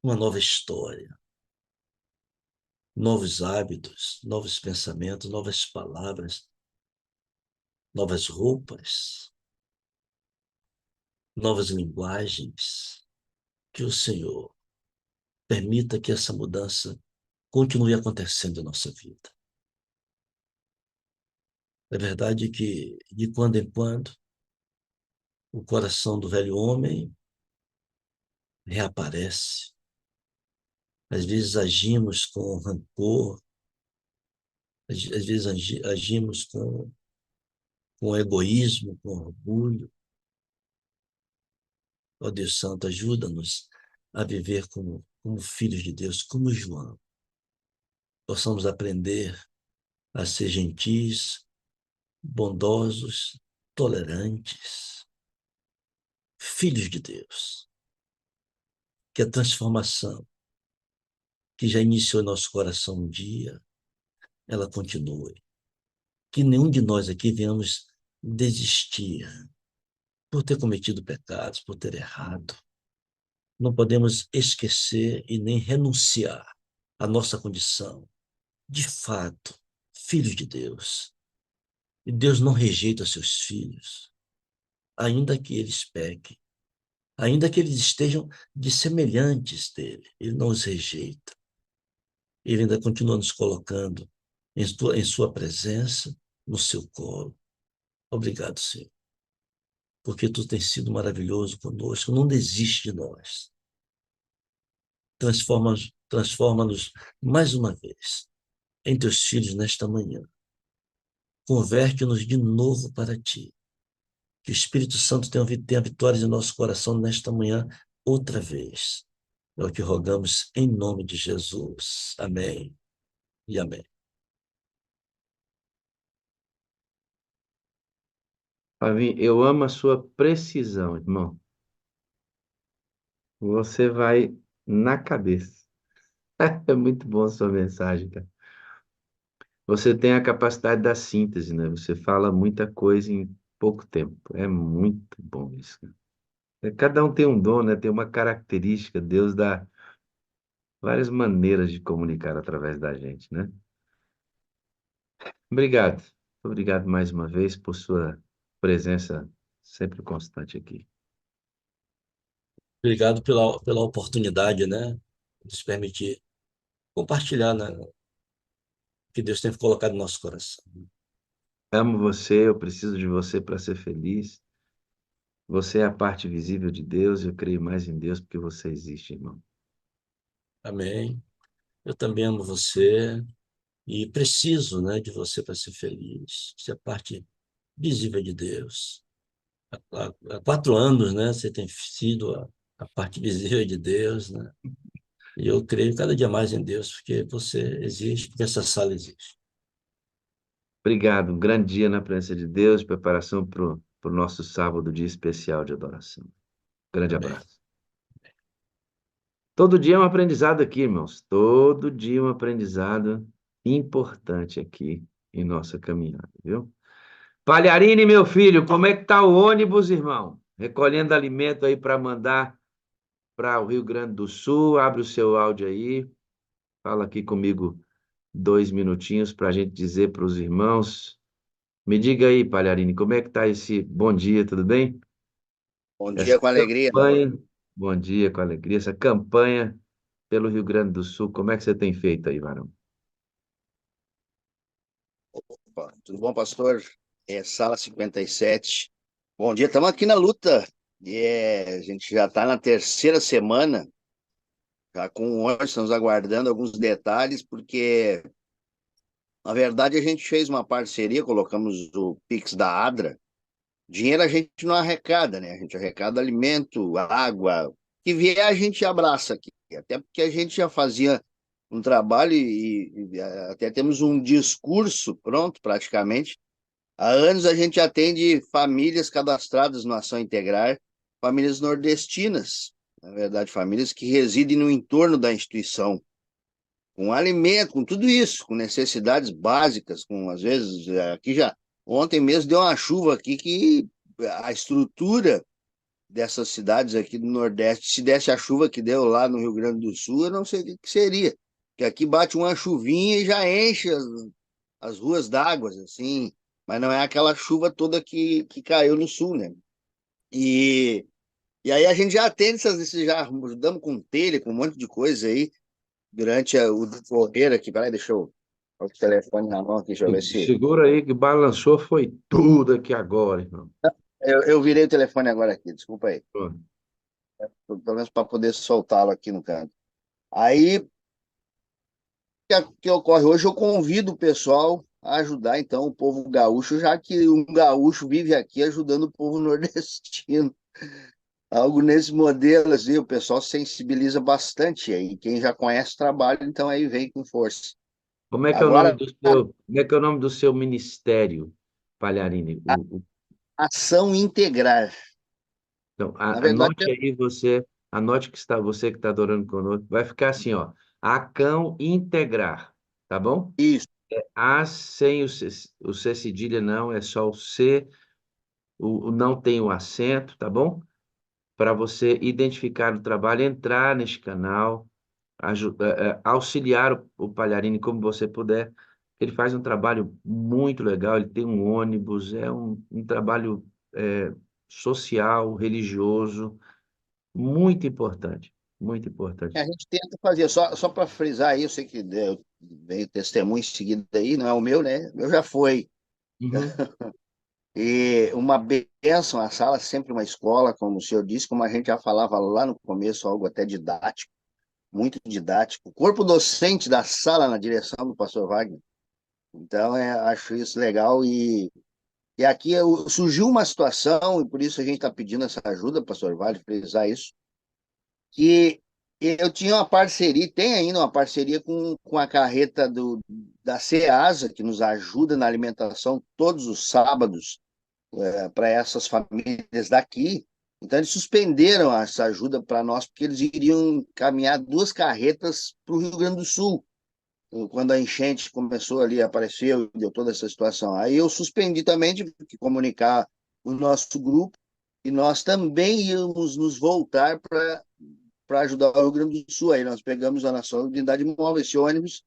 uma nova história, novos hábitos, novos pensamentos, novas palavras, novas roupas, novas linguagens. Que o Senhor permita que essa mudança continue acontecendo em nossa vida. É verdade que, de quando em quando, o coração do velho homem reaparece. Às vezes agimos com rancor, às vezes agimos com egoísmo, com orgulho. Ó Deus Santo, ajuda-nos a viver como filhos de Deus, como João. Possamos aprender a ser gentis, bondosos, tolerantes, filhos de Deus. Que a transformação que já iniciou em nosso coração um dia, ela continue. Que nenhum de nós aqui venhamos desistir por ter cometido pecados, por ter errado. Não podemos esquecer e nem renunciar à nossa condição. De fato, filhos de Deus. E Deus não rejeita seus filhos, ainda que eles pequem, ainda que eles estejam dissemelhantes dele. Ele não os rejeita. Ele ainda continua nos colocando em sua presença, no seu colo. Obrigado, Senhor, porque tu tens sido maravilhoso conosco. Não desiste de nós. Transforma-nos mais uma vez em teus filhos nesta manhã. Converte-nos de novo para ti. Que o Espírito Santo tenha vitórias em nosso coração nesta manhã outra vez. É o que rogamos em nome de Jesus. Amém e amém. Flavinho, eu amo a sua precisão, irmão. Você vai na cabeça. É muito bom a sua mensagem, cara. Você tem a capacidade da síntese, né? Você fala muita coisa em pouco tempo. É muito bom isso, cara. Cada um tem um dom, né? Tem uma característica. Deus dá várias maneiras de comunicar através da gente, né? Obrigado. Obrigado mais uma vez por sua presença sempre constante aqui. Obrigado pela oportunidade, né? De nos permitir compartilhar, né, o que Deus tem colocado no nosso coração. Amo você, eu preciso de você para ser feliz. Você é a parte visível de Deus, eu creio mais em Deus porque você existe, irmão. Amém. Eu também amo você e preciso, né, de você para ser feliz. Você é a parte visível de Deus. Há 4 anos, né, você tem sido a parte visível de Deus, né? E eu creio cada dia mais em Deus, porque você existe, porque essa sala existe. Obrigado. Um grande dia na presença de Deus, preparação para o nosso sábado, dia especial de adoração. Grande Amém. abraço. Todo dia é um aprendizado aqui, irmãos. Todo dia é um aprendizado importante aqui em nossa caminhada, viu? Palharini, meu filho, como é que tá o ônibus, irmão? Recolhendo alimento aí para mandar para o Rio Grande do Sul. Abre o seu áudio aí. Fala aqui comigo 2 minutinhos para a gente dizer para os irmãos. Me diga aí, Palharini, como é que tá esse bom dia, tudo bem? Bom Essa dia com alegria. campanha, bom dia, com alegria, essa campanha pelo Rio Grande do Sul, como é que você tem feito aí, varão? Opa, tudo bom, pastor? Sala 57. Bom dia, estamos aqui na luta. A gente já está na terceira semana, já com hoje, estamos aguardando alguns detalhes, porque, na verdade, a gente fez uma parceria, colocamos o Pix da Adra. Dinheiro a gente não arrecada, né? A gente arrecada alimento, água, o que vier a gente abraça aqui. Até porque a gente já fazia um trabalho e até temos um discurso pronto, praticamente. Há anos a gente atende famílias cadastradas no Ação Integrar, famílias nordestinas, na verdade, famílias que residem no entorno da instituição, com alimento, com tudo isso, com necessidades básicas, com, às vezes, aqui já, ontem mesmo deu uma chuva aqui que a estrutura dessas cidades aqui do Nordeste, se desse a chuva que deu lá no Rio Grande do Sul, eu não sei o que seria, porque aqui bate uma chuvinha e já enche as ruas d'água, assim, mas não é aquela chuva toda que caiu no Sul, né? E, e aí a gente já atende já ajudamos com telha, com um monte de coisa aí, durante o decorrer aqui. Peraí, deixa eu o telefone na mão aqui, deixa eu ver se. Segura aí que balançou foi tudo aqui agora, irmão. Eu virei o telefone agora aqui, desculpa aí. Pronto. Pelo menos para poder soltá-lo aqui no canto. Aí, o que ocorre hoje? Eu convido o pessoal a ajudar, então, o povo gaúcho, já que um gaúcho vive aqui ajudando o povo nordestino. Algo nesse modelo, assim, o pessoal sensibiliza bastante aí. Quem já conhece o trabalho, então aí vem com força. Como é que é o nome Agora, do seu, como é que é o nome do seu ministério, Palharini? ação integrar. Então, Na verdade, anote aí você, anote que está você que está adorando conosco. Vai ficar assim, ó, Acão integrar, tá bom? isso. A sem o C cedilha não, é só o C, o não tem o acento, tá bom? Para você identificar o trabalho, entrar neste canal, auxiliar o Palharini como você puder. Ele faz um trabalho muito legal, ele tem um ônibus, é um trabalho social, religioso, muito importante, muito A importante. gente tenta fazer, só para frisar aí, eu sei que veio testemunho em seguida aí, não é o meu, né? O meu já foi. Uhum. E uma bênção, a sala é sempre uma escola, como o senhor disse, como a gente já falava lá no começo, algo até didático, muito didático. O corpo docente da sala na direção do pastor Wagner. Então, acho isso legal. E aqui surgiu uma situação, e por isso a gente está pedindo essa ajuda, pastor, vale frisar isso, que eu tinha uma parceria, tem ainda uma parceria com a carreta da Ceasa, que nos ajuda na alimentação todos os sábados para essas famílias daqui. Então, eles suspenderam essa ajuda para nós, porque eles iriam caminhar 2 carretas para o Rio Grande do Sul, quando a enchente começou ali, apareceu, deu toda essa situação. Aí eu suspendi também de comunicar o nosso grupo e nós também íamos nos voltar para ajudar o Rio Grande do Sul. Aí nós pegamos a nossa unidade móvel, esse ônibus,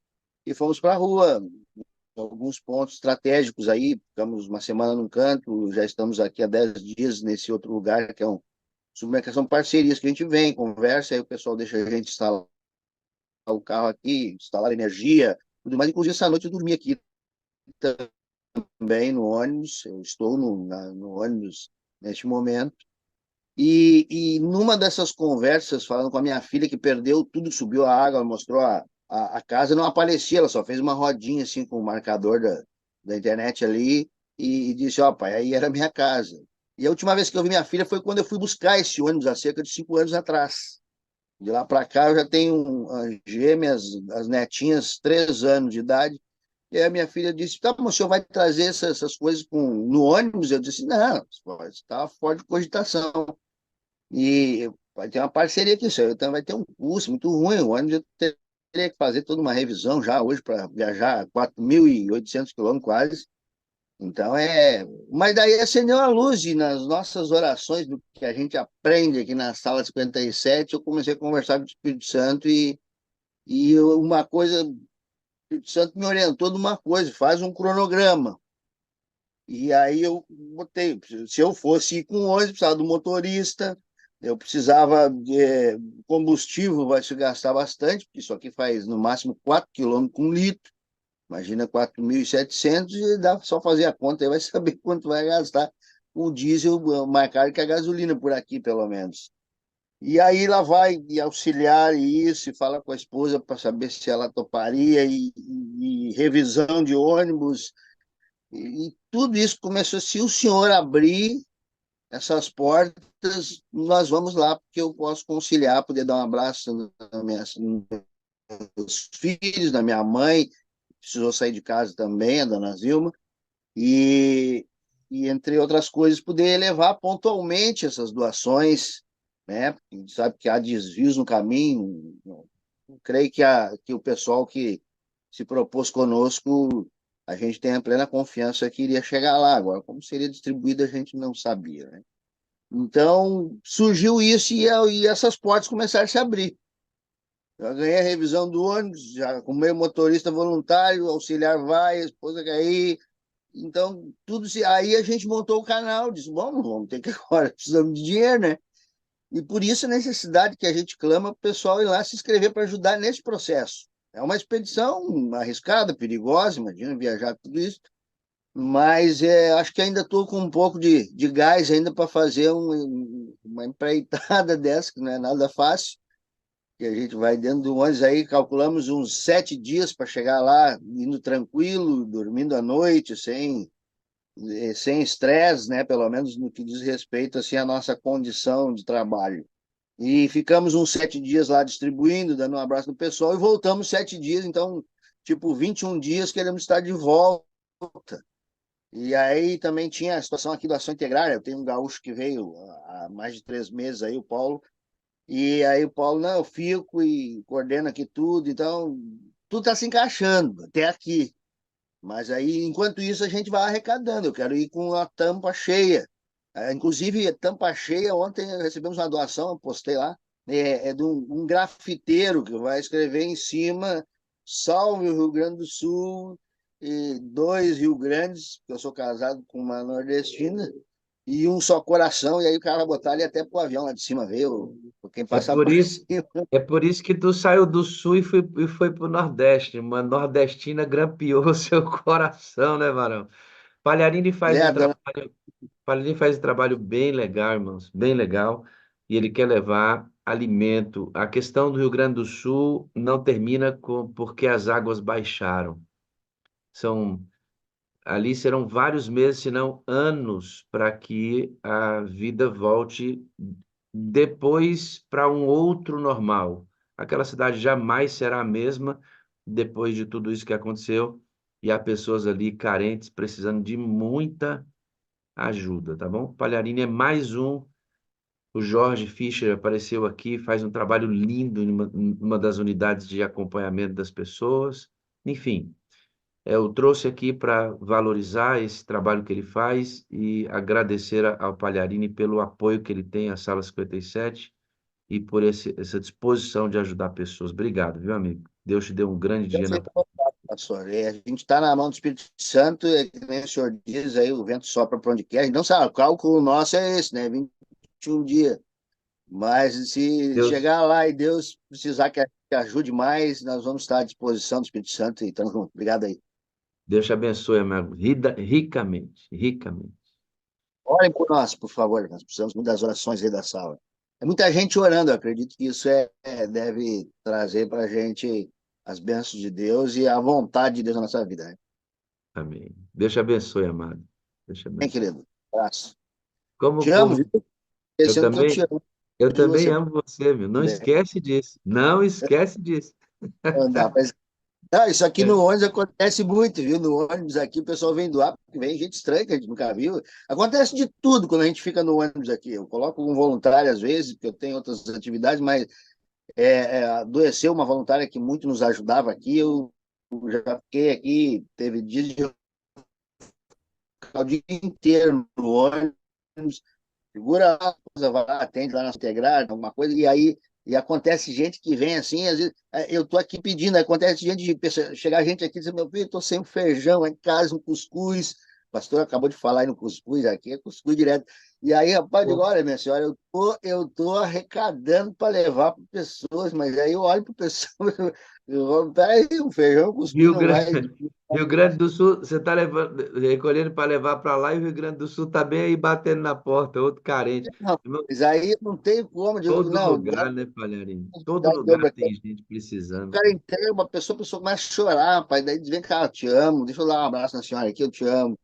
e fomos para a rua, alguns pontos estratégicos aí, ficamos uma semana num canto, já estamos aqui há 10 dias nesse outro lugar, que é um supermercado, são parcerias que a gente vem, conversa, aí o pessoal deixa a gente instalar o carro aqui, instalar energia, tudo mais. Inclusive, essa noite eu dormi aqui também no ônibus, eu estou no ônibus neste momento. E numa dessas conversas, falando com a minha filha que perdeu tudo, subiu a água, ela mostrou a casa, não aparecia, ela só fez uma rodinha assim com o marcador da internet ali e disse, ó, pai, aí era a minha casa. E a última vez que eu vi minha filha foi quando eu fui buscar esse ônibus há cerca de 5 anos atrás. De lá para cá eu já tenho as gêmeas, as netinhas, 3 anos de idade. E aí a minha filha disse, tá, mas o senhor vai trazer essas coisas no ônibus? Eu disse, não, está fora de cogitação. E vai ter uma parceria aqui, senhor. Então vai ter um custo muito ruim. O ônibus eu teria que fazer toda uma revisão já hoje para viajar 4.800 quilômetros quase. Então Mas daí acendeu a luz e nas nossas orações, do que a gente aprende aqui na sala 57, eu comecei a conversar com o Espírito Santo E uma coisa, o Espírito Santo me orientou de uma coisa, faz um cronograma. E aí eu botei, se eu fosse ir com ônibus, precisava do motorista, eu precisava de combustível, vai se gastar bastante, porque isso aqui faz no máximo 4 quilômetros com litro. Imagina 4.700 e dá só fazer a conta, aí vai saber quanto vai gastar o diesel mais caro que a gasolina por aqui, pelo menos. E aí lá vai e auxiliar isso, e fala com a esposa para saber se ela toparia, e revisão de ônibus, e tudo isso começou. Se o senhor abrir essas portas, nós vamos lá, porque eu posso conciliar, poder dar um abraço nos meus filhos, na minha mãe, precisou sair de casa também, a dona Zilma, e, e entre outras coisas, poder levar pontualmente essas doações, né? A gente sabe que há desvios no caminho, eu creio que o pessoal que se propôs conosco, a gente tem a plena confiança que iria chegar lá. Agora, como seria distribuído, a gente não sabia, né? Então, surgiu isso e essas portas começaram a se abrir. Já ganhei a revisão do ônibus, já com meio motorista voluntário, auxiliar vai, a esposa quer ir. Então, tudo se. Aí a gente montou o canal, disse: bom, vamos ter que agora, precisamos de dinheiro, né? E por isso a necessidade que a gente clama para o pessoal ir lá se inscrever para ajudar nesse processo. É uma expedição arriscada, perigosa, imagina viajar tudo isso, mas acho que ainda estou com um pouco de gás ainda para fazer uma empreitada dessa, que não é nada fácil, que a gente vai dentro do ônibus aí, calculamos uns 7 dias para chegar lá, indo tranquilo, dormindo à noite, sem estresse, né? Pelo menos no que diz respeito assim, à nossa condição de trabalho. E ficamos uns 7 dias lá distribuindo, dando um abraço no pessoal, e voltamos 7 dias, então, tipo, 21 dias queremos estar de volta. E aí também tinha a situação aqui do Ação Integral. Eu tenho um gaúcho que veio há mais de 3 meses aí, o Paulo, e aí o Paulo, não, eu fico e coordeno aqui tudo, então tudo está se encaixando até aqui. Mas aí, enquanto isso, a gente vai arrecadando. Eu quero ir com a tampa cheia. Inclusive, tampa cheia, ontem recebemos uma doação, eu postei lá, de um grafiteiro que vai escrever em cima: Salve o Rio Grande do Sul, e 2 Rio Grandes, que eu sou casado com uma nordestina, e um só coração, e aí o cara vai botar ali até pro avião lá de cima, veio, quem É passar por por isso, cima. é por isso que tu saiu do sul e foi para o Nordeste. Uma nordestina grampeou seu coração, né, Varão? Palharini faz um Dona. trabalho, Palharini faz um trabalho bem legal, irmãos, bem legal. E ele quer levar alimento. A questão do Rio Grande do Sul não termina porque as águas baixaram. São Ali serão vários meses, se não anos, para que a vida volte depois para um outro normal. Aquela cidade jamais será a mesma depois de tudo isso que aconteceu, e há pessoas ali carentes, precisando de muita ajuda, tá bom? Palharini é mais um. O Jorge Fischer apareceu aqui, faz um trabalho lindo em uma das unidades de acompanhamento das pessoas. Enfim, eu trouxe aqui para valorizar esse trabalho que ele faz e agradecer ao Palharini pelo apoio que ele tem à Sala 57 e por essa disposição de ajudar pessoas. Obrigado, viu, amigo? Deus te dê um grande Eu dia sei na. que pastor. A gente está na mão do Espírito Santo, que nem o senhor diz, aí o vento sopra para onde quer. Não sabe, o cálculo nosso é esse, né? 21 dias. Mas se Deus, chegar lá e Deus precisar que ajude mais, nós vamos estar à disposição do Espírito Santo e estamos juntos. Obrigado aí. Deus te abençoe, amigo, ricamente, ricamente. Orem por nós, por favor. Nós precisamos muito das orações aí da sala. É muita gente orando, eu acredito que isso deve trazer para a gente as bênçãos de Deus e a vontade de Deus na nossa vida, né? Amém. Deus te abençoe, amado. Deus te Bem, abençoe. querido. Abraço. Como, Te amo, como viu? eu Esquecendo que eu te também, amo eu de também você amo você, meu. Não também. esquece disso. Não esquece disso. Não dá pra... Não, isso aqui no ônibus acontece muito, viu? No ônibus aqui o pessoal vem doar, porque vem gente estranha que a gente nunca viu. Acontece de tudo quando a gente fica no ônibus aqui. Eu coloco um voluntário às vezes, porque eu tenho outras atividades, mas adoeceu uma voluntária que muito nos ajudava aqui. Eu já fiquei aqui, teve dias de eu ficar o dia inteiro no ônibus, segura lá, vai lá, atende lá na integrar, alguma coisa, e aí E acontece gente que vem assim, às vezes, eu tô aqui pedindo, acontece gente de chegar gente aqui e dizer, meu filho, tô sem um feijão em casa, um cuscuz. O pastor acabou de falar aí no cuscuz, aqui é cuscuz direto. E aí, rapaz, eu digo, olha, minha senhora, eu tô arrecadando para levar para pessoas, mas aí eu olho para pessoas, eu falo, peraí, o feijão, o cuscuz Rio não vai. Grande, Rio Grande do Sul, você está recolhendo para levar para lá e o Rio Grande do Sul está bem aí batendo na porta, outro carente. Não, Irmão, mas aí não tem como, eu digo, todo não, lugar, né, Palharim? Todo dá lugar dobra. tem gente O precisando. cara entrega a pessoa começa a chorar, pai, daí vem cá, eu te amo, deixa eu dar um abraço na senhora aqui, eu te amo.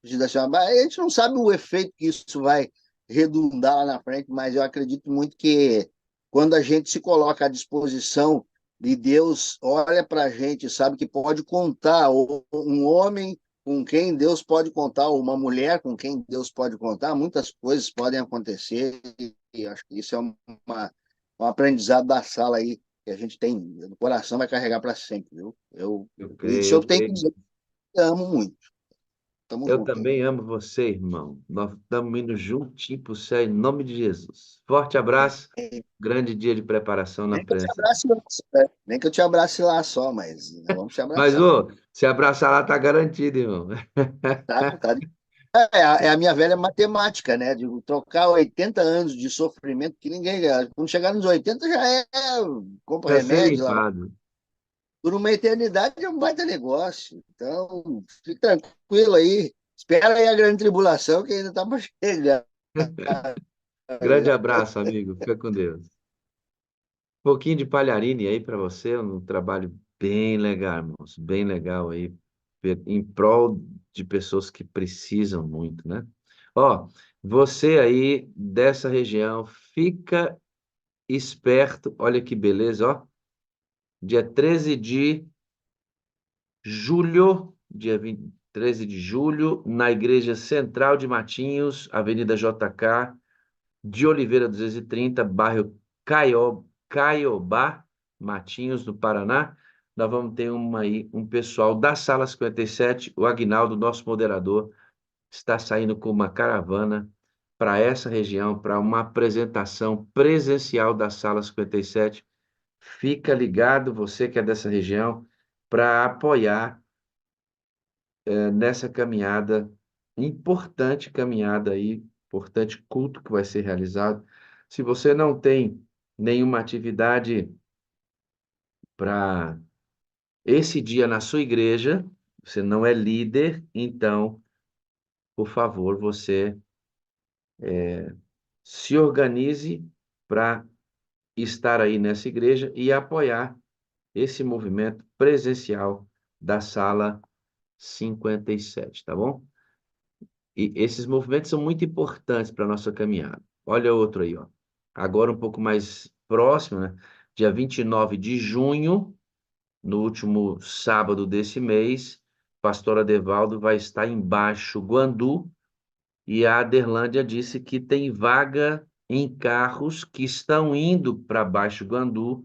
Preciso da senhora. Mas a gente não sabe o efeito que isso vai redundar lá na frente, mas eu acredito muito que quando a gente se coloca à disposição de Deus, olha para a gente, sabe que pode contar, ou um homem com quem Deus pode contar, ou uma mulher com quem Deus pode contar, muitas coisas podem acontecer, e acho que isso é um aprendizado da sala aí, que a gente tem, no coração vai carregar para sempre, viu? Eu Isso creio, eu eu tenho que creio. dizer, que amo muito. Tamo Eu junto aí. também amo você, irmão. Nós estamos indo juntinho para o céu em nome de Jesus. Forte abraço, grande dia de preparação na Nem que eu te presença. abrace lá, né? Nem que eu te abrace lá só, mas nós vamos te Mas, abraçar. ô, se abraçar lá, tá garantido, irmão. Tá, tá. É a minha velha matemática, né? De trocar 80 anos de sofrimento que ninguém ganha. Quando chegar nos 80 já compra Para ser remédio, lá vai. limpado. Por uma eternidade é um baita negócio. Então, fique tranquilo aí. Espera aí a grande tribulação que ainda tá para chegar. Grande abraço, amigo. Fica com Deus. Um pouquinho de palharini aí para você, um trabalho bem legal, irmãos. Bem legal aí, em prol de pessoas que precisam muito, né? Ó, você aí dessa região, fica esperto. Olha que beleza, ó. Dia 13 de julho, dia 20, 13 de julho, na Igreja Central de Matinhos, Avenida JK, de Oliveira 230, bairro Caiobá, Matinhos, no Paraná. Nós vamos ter aí um pessoal da Sala 57, o Agnaldo, nosso moderador, está saindo com uma caravana para essa região, para uma apresentação presencial da Sala 57. Fica ligado, você que é dessa região, para apoiar nessa caminhada, importante caminhada aí, importante culto que vai ser realizado. Se você não tem nenhuma atividade para esse dia na sua igreja, você não é líder, então, por favor, você se organize para estar aí nessa igreja e apoiar esse movimento presencial da Sala 57, tá bom? E esses movimentos são muito importantes para a nossa caminhada. Olha outro aí, ó. Agora um pouco mais próximo, né? Dia 29 de junho, no último sábado desse mês, pastor Adevaldo vai estar em Baixo Guandu e a Aderlândia disse que tem vaga em carros que estão indo para Baixo Guandu,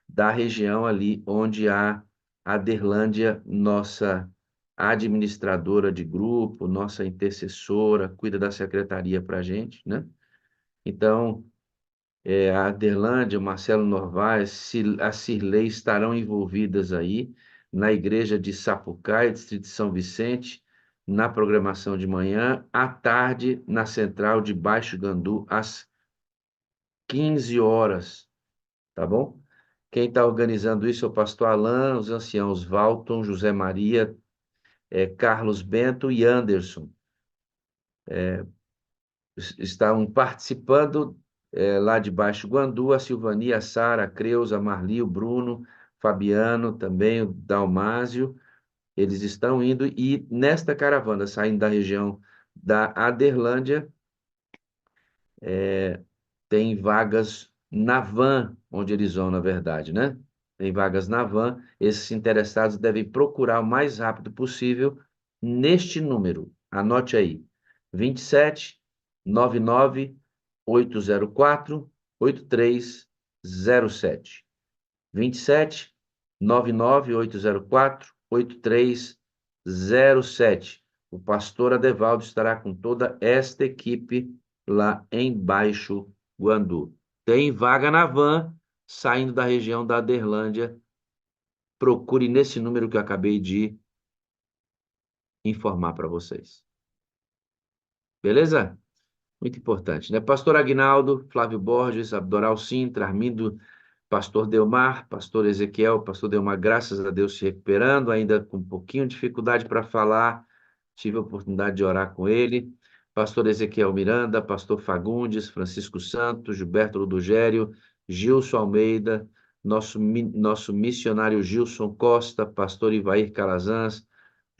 da região ali onde a Aderlândia, nossa administradora de grupo, nossa intercessora, cuida da secretaria para a gente, né? Então, a Aderlândia, o Marcelo Novaes, a Cirlei estarão envolvidas aí na igreja de Sapucaí, distrito de São Vicente, na programação de manhã, à tarde, na central de Baixo Gandu, às 15 horas, tá bom? Quem está organizando isso é o pastor Alain, os anciãos Valton, José Maria, Carlos Bento e Anderson. Estão participando lá de Baixo Guandu, a Silvania, a Sara, a Creuza, a Marli, o Bruno, Fabiano, também o Dalmásio. Eles estão indo e nesta caravana, saindo da região da Aderlândia, tem vagas na van, onde eles vão, na verdade, né? Tem vagas na van. Esses interessados devem procurar o mais rápido possível neste número. Anote aí: 27 99 804 8307. 27 99 804 8307. O pastor Adevaldo estará com toda esta equipe lá em Baixo Guandu. Tem vaga na van, saindo da região da Aderlândia, procure nesse número que eu acabei de informar para vocês. Beleza? Muito importante, né? Pastor Aguinaldo, Flávio Borges, Abdoral Sintra, Armindo, Pastor Delmar, Pastor Ezequiel, Pastor Delmar, graças a Deus se recuperando, ainda com um pouquinho de dificuldade para falar, tive a oportunidade de orar com ele. Pastor Ezequiel Miranda, Pastor Fagundes, Francisco Santos, Gilberto Ludogério, Gilson Almeida, nosso missionário Gilson Costa, Pastor Ivair Calazans,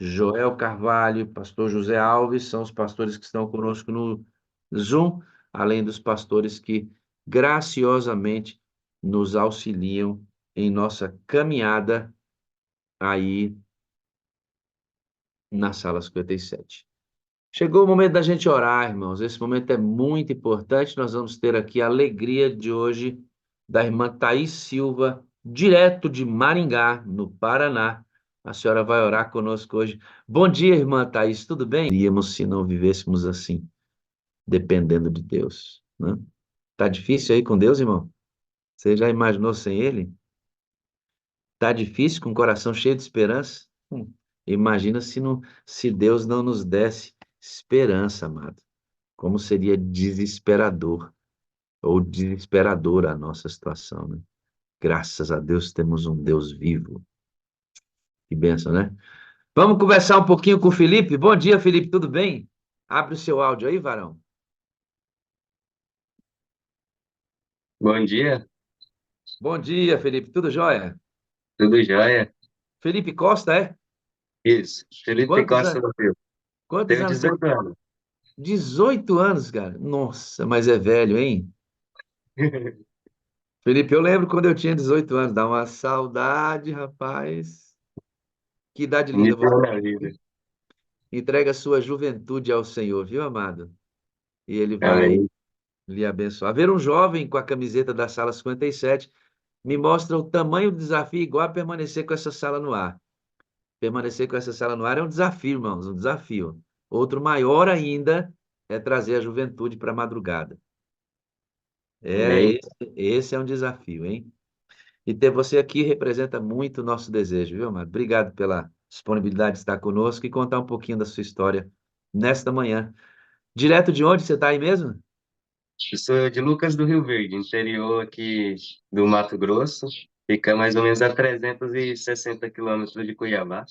Joel Carvalho, Pastor José Alves, são os pastores que estão conosco no Zoom, além dos pastores que graciosamente nos auxiliam em nossa caminhada aí na sala 57. Chegou o momento da gente orar, irmãos. Esse momento é muito importante. Nós vamos ter aqui a alegria de hoje da irmã Thaís Silva, direto de Maringá, no Paraná. A senhora vai orar conosco hoje. Bom dia, irmã Thaís, tudo bem? Iríamos se não vivêssemos assim, dependendo de Deus, né? Tá difícil aí com Deus, irmão? Você já imaginou sem Ele? Tá difícil com o coração cheio de esperança? Imagina se Deus não nos desse esperança, amado. Como seria desesperador ou desesperadora a nossa situação, né? Graças a Deus temos um Deus vivo. Que bênção, né? Vamos conversar um pouquinho com o Felipe. Bom dia, Felipe, tudo bem? Abre o seu áudio aí, varão. Bom dia, Bom dia, Felipe, tudo jóia? tudo jóia? Felipe Costa, é? Isso, Felipe Quantos Costa anos? do Rio. Quantos Tenho anos tem? 18 anos. 18 anos, cara. Nossa, mas é velho, hein? Felipe, eu lembro quando eu tinha 18 anos. Dá uma saudade, rapaz. Que idade linda você Iniciou na vida. tem. Entrega a sua juventude ao Senhor, viu, amado? E Ele vai Amém. lhe abençoar. Ver um jovem com a camiseta da sala 57 me mostra o tamanho do desafio igual a permanecer com essa sala no ar. Permanecer com essa sala no ar é um desafio, irmãos, um desafio. Outro maior ainda é trazer a juventude para a madrugada. Amém. Esse é um desafio, hein? E ter você aqui representa muito o nosso desejo, viu, amado? Obrigado pela disponibilidade de estar conosco e contar um pouquinho da sua história nesta manhã. Direto de onde você está aí mesmo? Eu sou de Lucas do Rio Verde, interior aqui do Mato Grosso. Fica mais ou menos a 360 quilômetros de Cuiabá.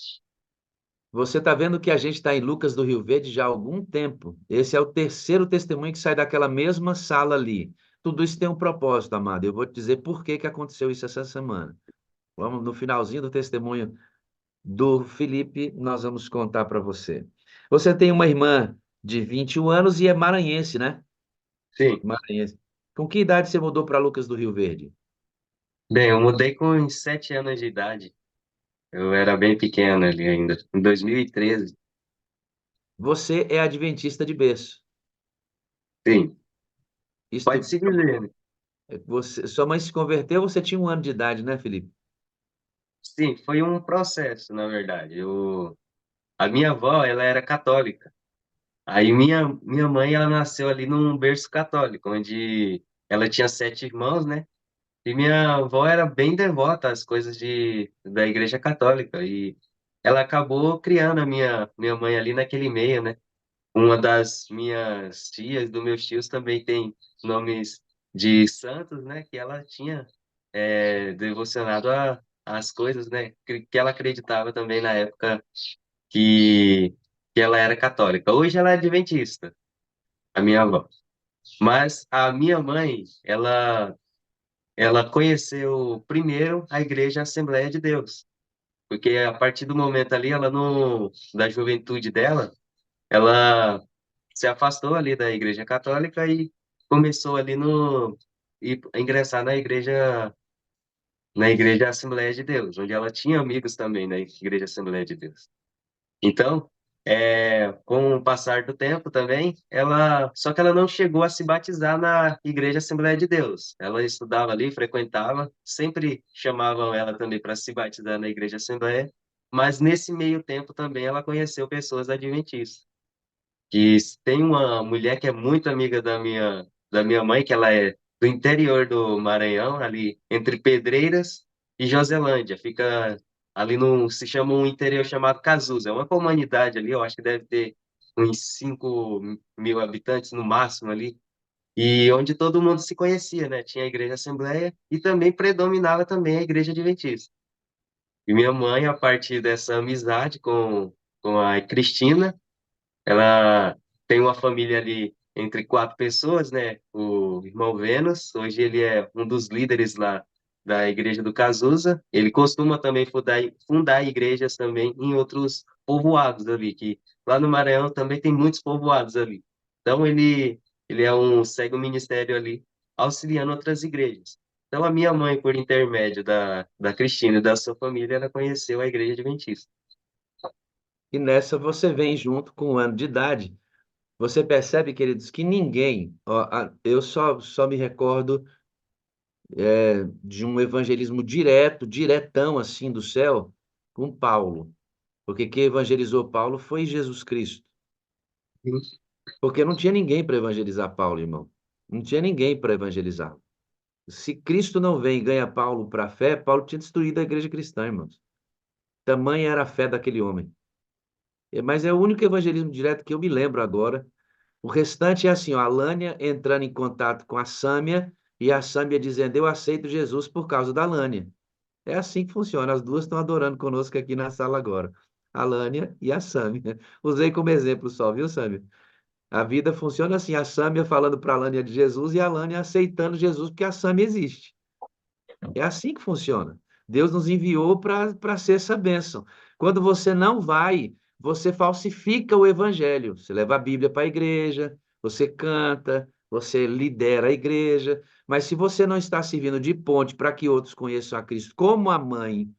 Você está vendo que a gente está em Lucas do Rio Verde já há algum tempo. Esse é o terceiro testemunho que sai daquela mesma sala ali. Tudo isso tem um propósito, amado. Eu vou te dizer por que que aconteceu isso essa semana. Vamos no finalzinho do testemunho do Felipe, nós vamos contar para você. Você tem uma irmã de 21 anos e é maranhense, né? Sim. Maranhense. Com que idade você mudou para Lucas do Rio Verde? Bem, eu mudei com uns 7 anos de idade. Eu era bem pequeno ali ainda, em 2013. Você é adventista de berço. Sim, Isto, pode-se dizer, né? sua mãe se converteu, você tinha 1 ano de idade, né, Felipe? Sim, foi um processo, na verdade. A minha avó, ela era católica. Aí minha mãe, ela nasceu ali num berço católico, onde ela tinha 7 irmãos, né? E minha avó era bem devota às coisas da Igreja Católica. E ela acabou criando a minha mãe ali naquele meio, né? Uma das minhas tias, dos meus tios, também tem nomes de santos, né? Que ela tinha devocionado às coisas, né? Que ela acreditava também na época que, que ela era católica. Hoje ela é adventista, a minha avó. Mas a minha mãe, ela conheceu primeiro a Igreja Assembleia de Deus, porque a partir do momento ali, ela não, da juventude dela, ela se afastou ali da Igreja Católica e começou ali no e ingressar na Igreja Assembleia de Deus, onde ela tinha amigos também na Igreja Assembleia de Deus. Então, com o passar do tempo também, só que ela não chegou a se batizar na Igreja Assembleia de Deus. Ela estudava ali, frequentava, sempre chamavam ela também para se batizar na Igreja Assembleia, mas nesse meio tempo também ela conheceu pessoas adventistas. Que tem uma mulher que é muito amiga da minha mãe, que ela é do interior do Maranhão, ali entre Pedreiras e Joselândia. Fica ali no, se chama um interior chamado Casusa. É uma comunidade ali, eu acho que deve ter uns 5.000 habitantes no máximo ali. E onde todo mundo se conhecia, né? Tinha a Igreja Assembleia e também predominava também a Igreja Adventista. E minha mãe, a partir dessa amizade com a Cristina, ela tem uma família ali entre 4 pessoas, né? O irmão Vênus, hoje ele é um dos líderes lá da Igreja do Cazuza. Ele costuma também fundar igrejas também em outros povoados ali, que lá no Maranhão também tem muitos povoados ali. Então ele segue um ministério ali auxiliando outras igrejas. Então a minha mãe, por intermédio da Cristina e da sua família, ela conheceu a Igreja Adventista. E nessa você vem junto com 1 ano de idade. Você percebe, queridos, que ninguém, ó, eu só me recordo de um evangelismo direto, diretão assim do céu, com Paulo. Porque quem evangelizou Paulo foi Jesus Cristo. Porque não tinha ninguém para evangelizar Paulo, irmão. Não tinha ninguém para evangelizar. Se Cristo não vem e ganha Paulo para a fé, Paulo tinha destruído a igreja cristã, irmãos. Tamanha era a fé daquele homem. Mas é o único evangelismo direto que eu me lembro agora. O restante é assim, ó, a Lânia entrando em contato com a Sâmia e a Sâmia dizendo, eu aceito Jesus por causa da Lânia. É assim que funciona. As duas estão adorando conosco aqui na sala agora. A Lânia e a Sâmia. Usei como exemplo só, viu, Sâmia? A vida funciona assim, a Sâmia falando para a Lânia de Jesus e a Lânia aceitando Jesus porque a Sâmia existe. É assim que funciona. Deus nos enviou para ser essa bênção. Quando você não vai, você falsifica o evangelho. Você leva a Bíblia para a igreja, você canta, você lidera a igreja, mas se você não está servindo de ponte para que outros conheçam a Cristo, como a mãe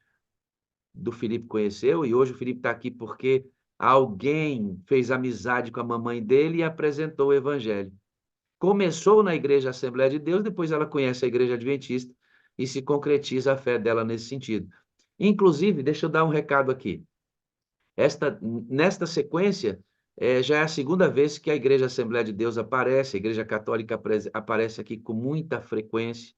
do Felipe conheceu, e hoje o Felipe está aqui porque alguém fez amizade com a mamãe dele e apresentou o evangelho. Começou na Igreja Assembleia de Deus, depois ela conhece a Igreja Adventista e se concretiza a fé dela nesse sentido. Inclusive, deixa eu dar um recado aqui. Nesta sequência, já é a segunda vez que a Igreja Assembleia de Deus aparece, a Igreja Católica aparece aqui com muita frequência,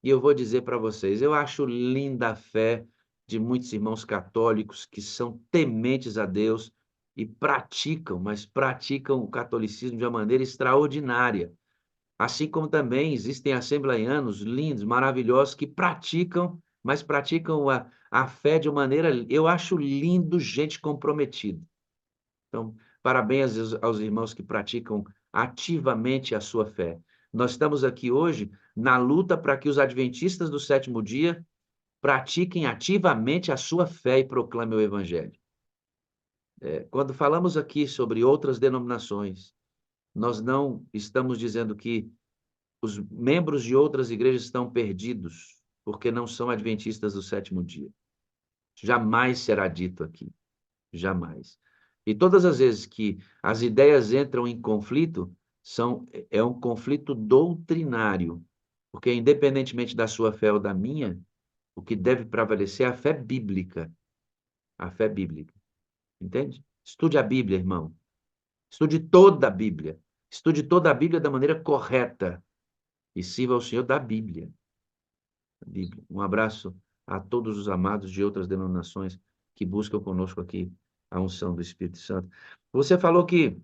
e eu vou dizer para vocês, eu acho linda a fé de muitos irmãos católicos que são tementes a Deus e praticam, mas praticam o catolicismo de uma maneira extraordinária. Assim como também existem assembleianos lindos, maravilhosos, que praticam, mas praticam a fé de uma maneira. Eu acho lindo gente comprometida. Então, parabéns aos irmãos que praticam ativamente a sua fé. Nós estamos aqui hoje na luta para que os adventistas do sétimo dia pratiquem ativamente a sua fé e proclamem o evangelho. Quando falamos aqui sobre outras denominações, nós não estamos dizendo que os membros de outras igrejas estão perdidos porque não são adventistas do sétimo dia. Jamais será dito aqui. Jamais. E todas as vezes que as ideias entram em conflito, é um conflito doutrinário. Porque, independentemente da sua fé ou da minha, o que deve prevalecer é a fé bíblica. A fé bíblica. Entende? Estude a Bíblia, irmão. Estude toda a Bíblia. Estude toda a Bíblia da maneira correta. E sirva ao Senhor da Bíblia. Bíblia. Um abraço a todos os amados de outras denominações que buscam conosco aqui a unção do Espírito Santo. Você falou que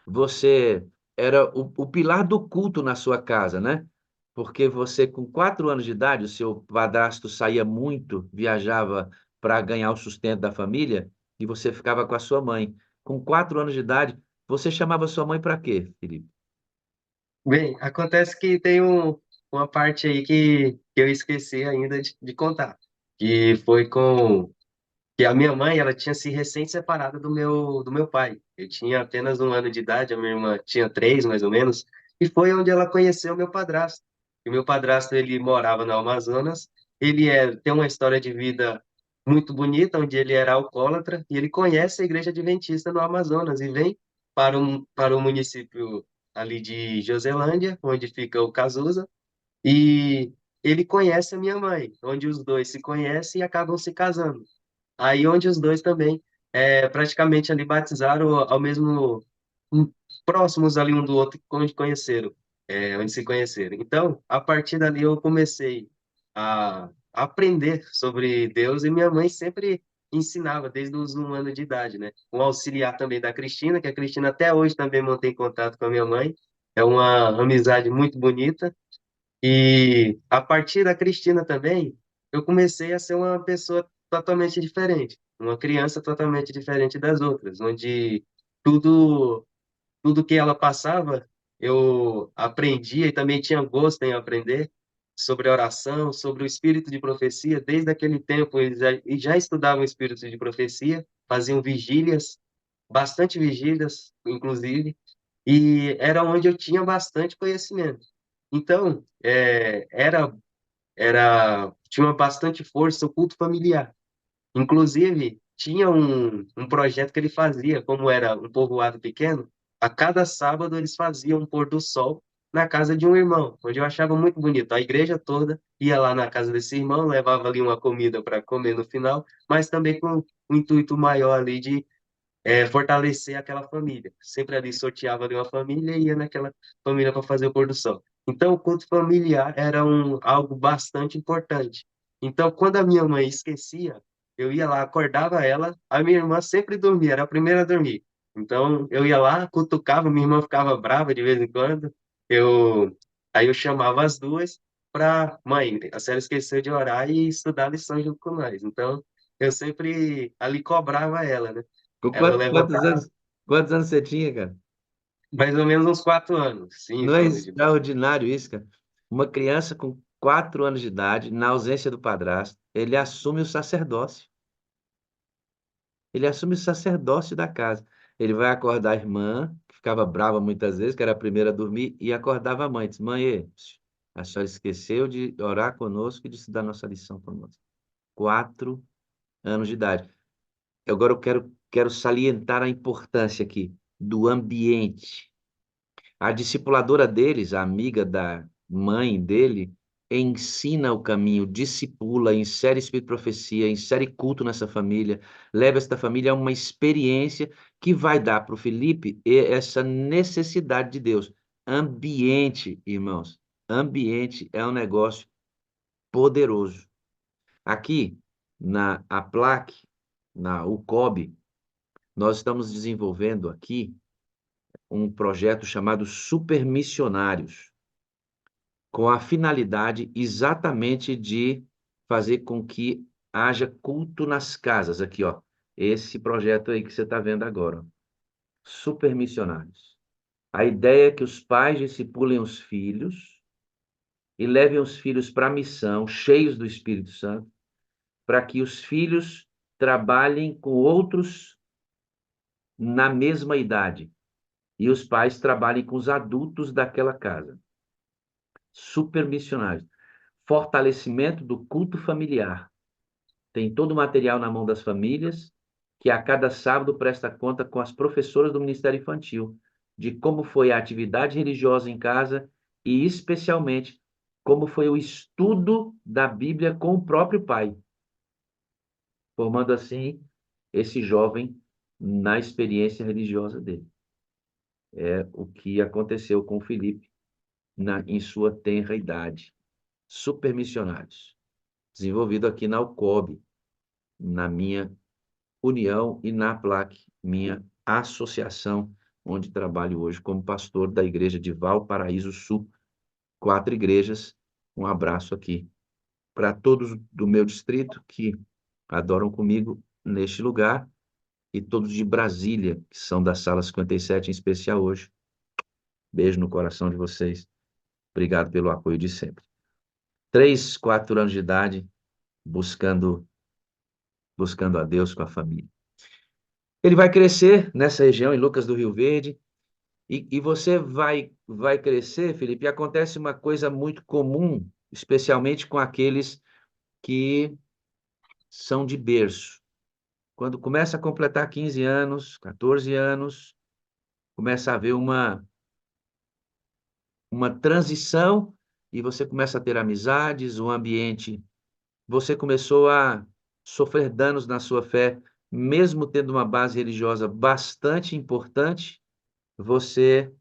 você era o pilar do culto na sua casa, né? Porque você, com 4 anos de idade, o seu padrasto saía muito, viajava para ganhar o sustento da família, e você ficava com a sua mãe. Com 4 anos de idade, você chamava sua mãe para quê, Felipe? Bem, acontece que tem uma parte aí que eu esqueci ainda de contar, que foi com que a minha mãe, ela tinha se recém-separado do meu pai. Eu tinha apenas 1 ano de idade, a minha irmã tinha 3, mais ou menos, e foi onde ela conheceu o meu padrasto. E o meu padrasto, ele morava no Amazonas, tem uma história de vida muito bonita, onde ele era alcoólatra, e ele conhece a Igreja Adventista no Amazonas, e vem para o município ali de Joselândia, onde fica o Cazuza, e ele conhece a minha mãe, onde os dois se conhecem e acabam se casando. Aí onde os dois também praticamente ali batizaram ao mesmo, próximos ali um do outro, onde conheceram. onde se conheceram. Então, a partir dali eu comecei a aprender sobre Deus e minha mãe sempre ensinava desde os 1 ano de idade, né? Um auxiliar também da Cristina, que a Cristina até hoje também mantém contato com a minha mãe. É uma amizade muito bonita. E a partir da Cristina também, eu comecei a ser uma pessoa totalmente diferente, uma criança totalmente diferente das outras, onde tudo tudo que ela passava, eu aprendia e também tinha gosto em aprender sobre oração, sobre o espírito de profecia. Desde aquele tempo, eles já estudavam o espírito de profecia, faziam vigílias, bastante vigílias, inclusive, e era onde eu tinha bastante conhecimento. Então, tinha bastante força o culto familiar. Inclusive, tinha um projeto que ele fazia, como era um povoado pequeno, a cada sábado eles faziam um pôr do sol na casa de um irmão, onde eu achava muito bonito. A igreja toda ia lá na casa desse irmão, levava ali uma comida para comer no final, mas também com um intuito maior ali de fortalecer aquela família. Sempre ali sorteava ali uma família e ia naquela família para fazer o pôr do sol. Então, o culto familiar era algo bastante importante. Então, quando a minha mãe esquecia, eu ia lá, acordava ela, a minha irmã sempre dormia, era a primeira a dormir. Então, eu ia lá, cutucava, minha irmã ficava brava de vez em quando. Eu, aí eu chamava as duas para, mãe, a senhora esqueceu de orar e estudar a lição junto com nós. Então, eu sempre ali cobrava ela, né? Com Ela levantava quantos anos você tinha, cara? mais ou menos uns 4 anos, Não cinco é anos de idade. extraordinário isso, cara? Uma criança com 4 anos de idade, na ausência do padrasto, ele assume o sacerdócio. Ele assume o sacerdócio da casa. Ele vai acordar a irmã, que ficava brava muitas vezes, que era a primeira a dormir, e acordava a mãe. Diz, mãe, a senhora esqueceu de orar conosco e de estudar nossa lição conosco. 4 anos de idade. Agora eu quero salientar a importância aqui do ambiente. A discipuladora deles, a amiga da mãe dele, ensina o caminho, discipula, insere espírito de profecia, insere culto nessa família, leva esta família a uma experiência que vai dar para o Felipe essa necessidade de Deus. Ambiente, irmãos. Ambiente é um negócio poderoso. Aqui, na APLAC, na UCOB, nós estamos desenvolvendo aqui um projeto chamado Super Missionários, com a finalidade exatamente de fazer com que haja culto nas casas. Aqui, ó, esse projeto aí que você está vendo agora, ó. Super Missionários. A ideia é que os pais discipulem os filhos e levem os filhos para a missão, cheios do Espírito Santo, para que os filhos trabalhem com outros na mesma idade e os pais trabalhem com os adultos daquela casa. Super missionários. Fortalecimento do culto familiar. Tem todo o material na mão das famílias, que a cada sábado presta conta com as professoras do Ministério Infantil, de como foi a atividade religiosa em casa e, especialmente, como foi o estudo da Bíblia com o próprio pai, formando assim esse jovem na experiência religiosa dele. É o que aconteceu com o Felipe em sua tenra idade. Super missionários. Desenvolvido aqui na UCOB, na minha união e na PLAC, minha associação, onde trabalho hoje como pastor da igreja de Valparaíso Sul. 4 igrejas. Um abraço aqui para todos do meu distrito que adoram comigo neste lugar e todos de Brasília, que são da sala 57, em especial hoje. Beijo no coração de vocês. Obrigado pelo apoio de sempre. 3, 4 anos de idade, buscando a Deus com a família. Ele vai crescer nessa região, em Lucas do Rio Verde, e você vai crescer, Felipe, e acontece uma coisa muito comum, especialmente com aqueles que são de berço. Quando começa a completar 15 anos, 14 anos, começa a haver uma transição e você começa a ter amizades, um ambiente. Você começou a sofrer danos na sua fé, mesmo tendo uma base religiosa bastante importante, você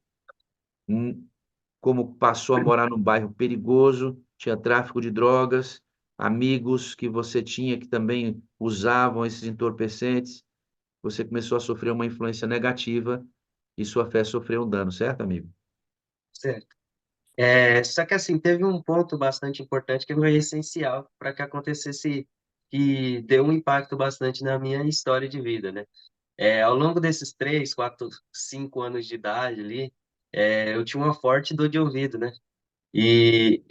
como passou a morar num bairro perigoso, tinha tráfico de drogas, amigos que você tinha que também usavam esses entorpecentes, você começou a sofrer uma influência negativa e sua fé sofreu um dano, certo, amigo? certo. Só que assim, teve um ponto bastante importante que foi essencial para que acontecesse, que deu um impacto bastante na minha história de vida, né? Ao longo desses 3, 4, 5 anos de idade ali, eu tinha uma forte dor de ouvido, né? E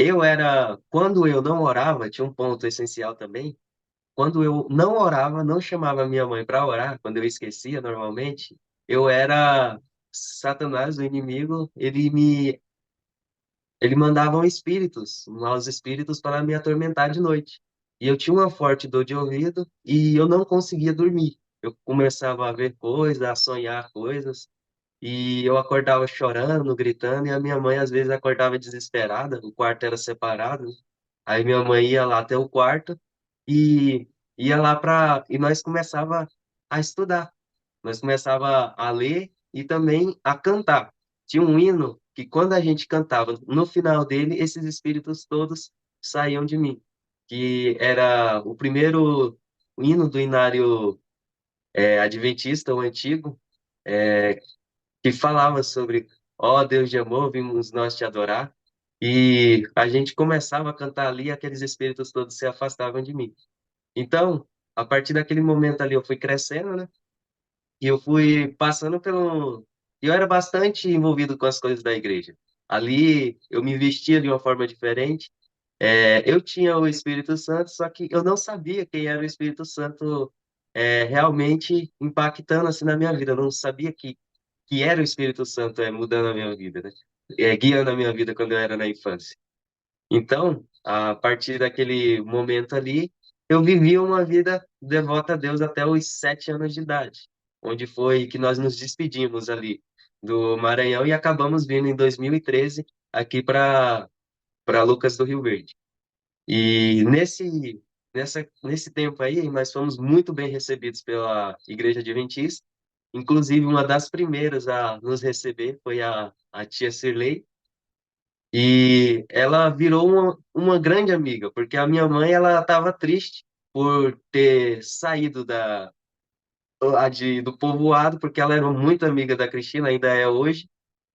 quando eu não orava, tinha um ponto essencial também. Quando eu não orava, não chamava minha mãe para orar, quando eu esquecia normalmente, eu era Satanás, o inimigo, ele mandava espíritos, maus espíritos, para me atormentar de noite. E eu tinha uma forte dor de ouvido e eu não conseguia dormir. Eu começava a ver coisas, a sonhar coisas, e eu acordava chorando, gritando, e a minha mãe às vezes acordava desesperada, o quarto era separado, né? Aí minha mãe ia lá até o quarto e ia lá e nós começava a estudar. Nós começava a ler e também a cantar. Tinha um hino que quando a gente cantava, no final dele, esses espíritos todos saíam de mim, que era o primeiro hino do Inário Adventista, o antigo, que falava sobre, ó Deus de amor, vimos nós te adorar. E a gente começava a cantar ali, e aqueles espíritos todos se afastavam de mim. Então, a partir daquele momento ali, eu fui crescendo, né? E eu fui passando pelo. Eu era bastante envolvido com as coisas da igreja. Ali, eu me vestia de uma forma diferente. Eu tinha o Espírito Santo, só que eu não sabia quem era o Espírito Santo realmente impactando assim na minha vida. Eu não sabia que era o Espírito Santo mudando a minha vida, né? Guiando a minha vida quando eu era na infância. Então, a partir daquele momento ali, eu vivi uma vida devota a Deus até os 7 anos de idade, onde foi que nós nos despedimos ali do Maranhão e acabamos vindo em 2013 aqui para Lucas do Rio Verde. E nesse tempo aí, nós fomos muito bem recebidos pela Igreja Adventista. Inclusive, uma das primeiras a nos receber foi a tia Cirlei, e ela virou uma grande amiga, porque a minha mãe ela estava triste por ter saído do povoado, porque ela era muito amiga da Cristina, ainda é hoje,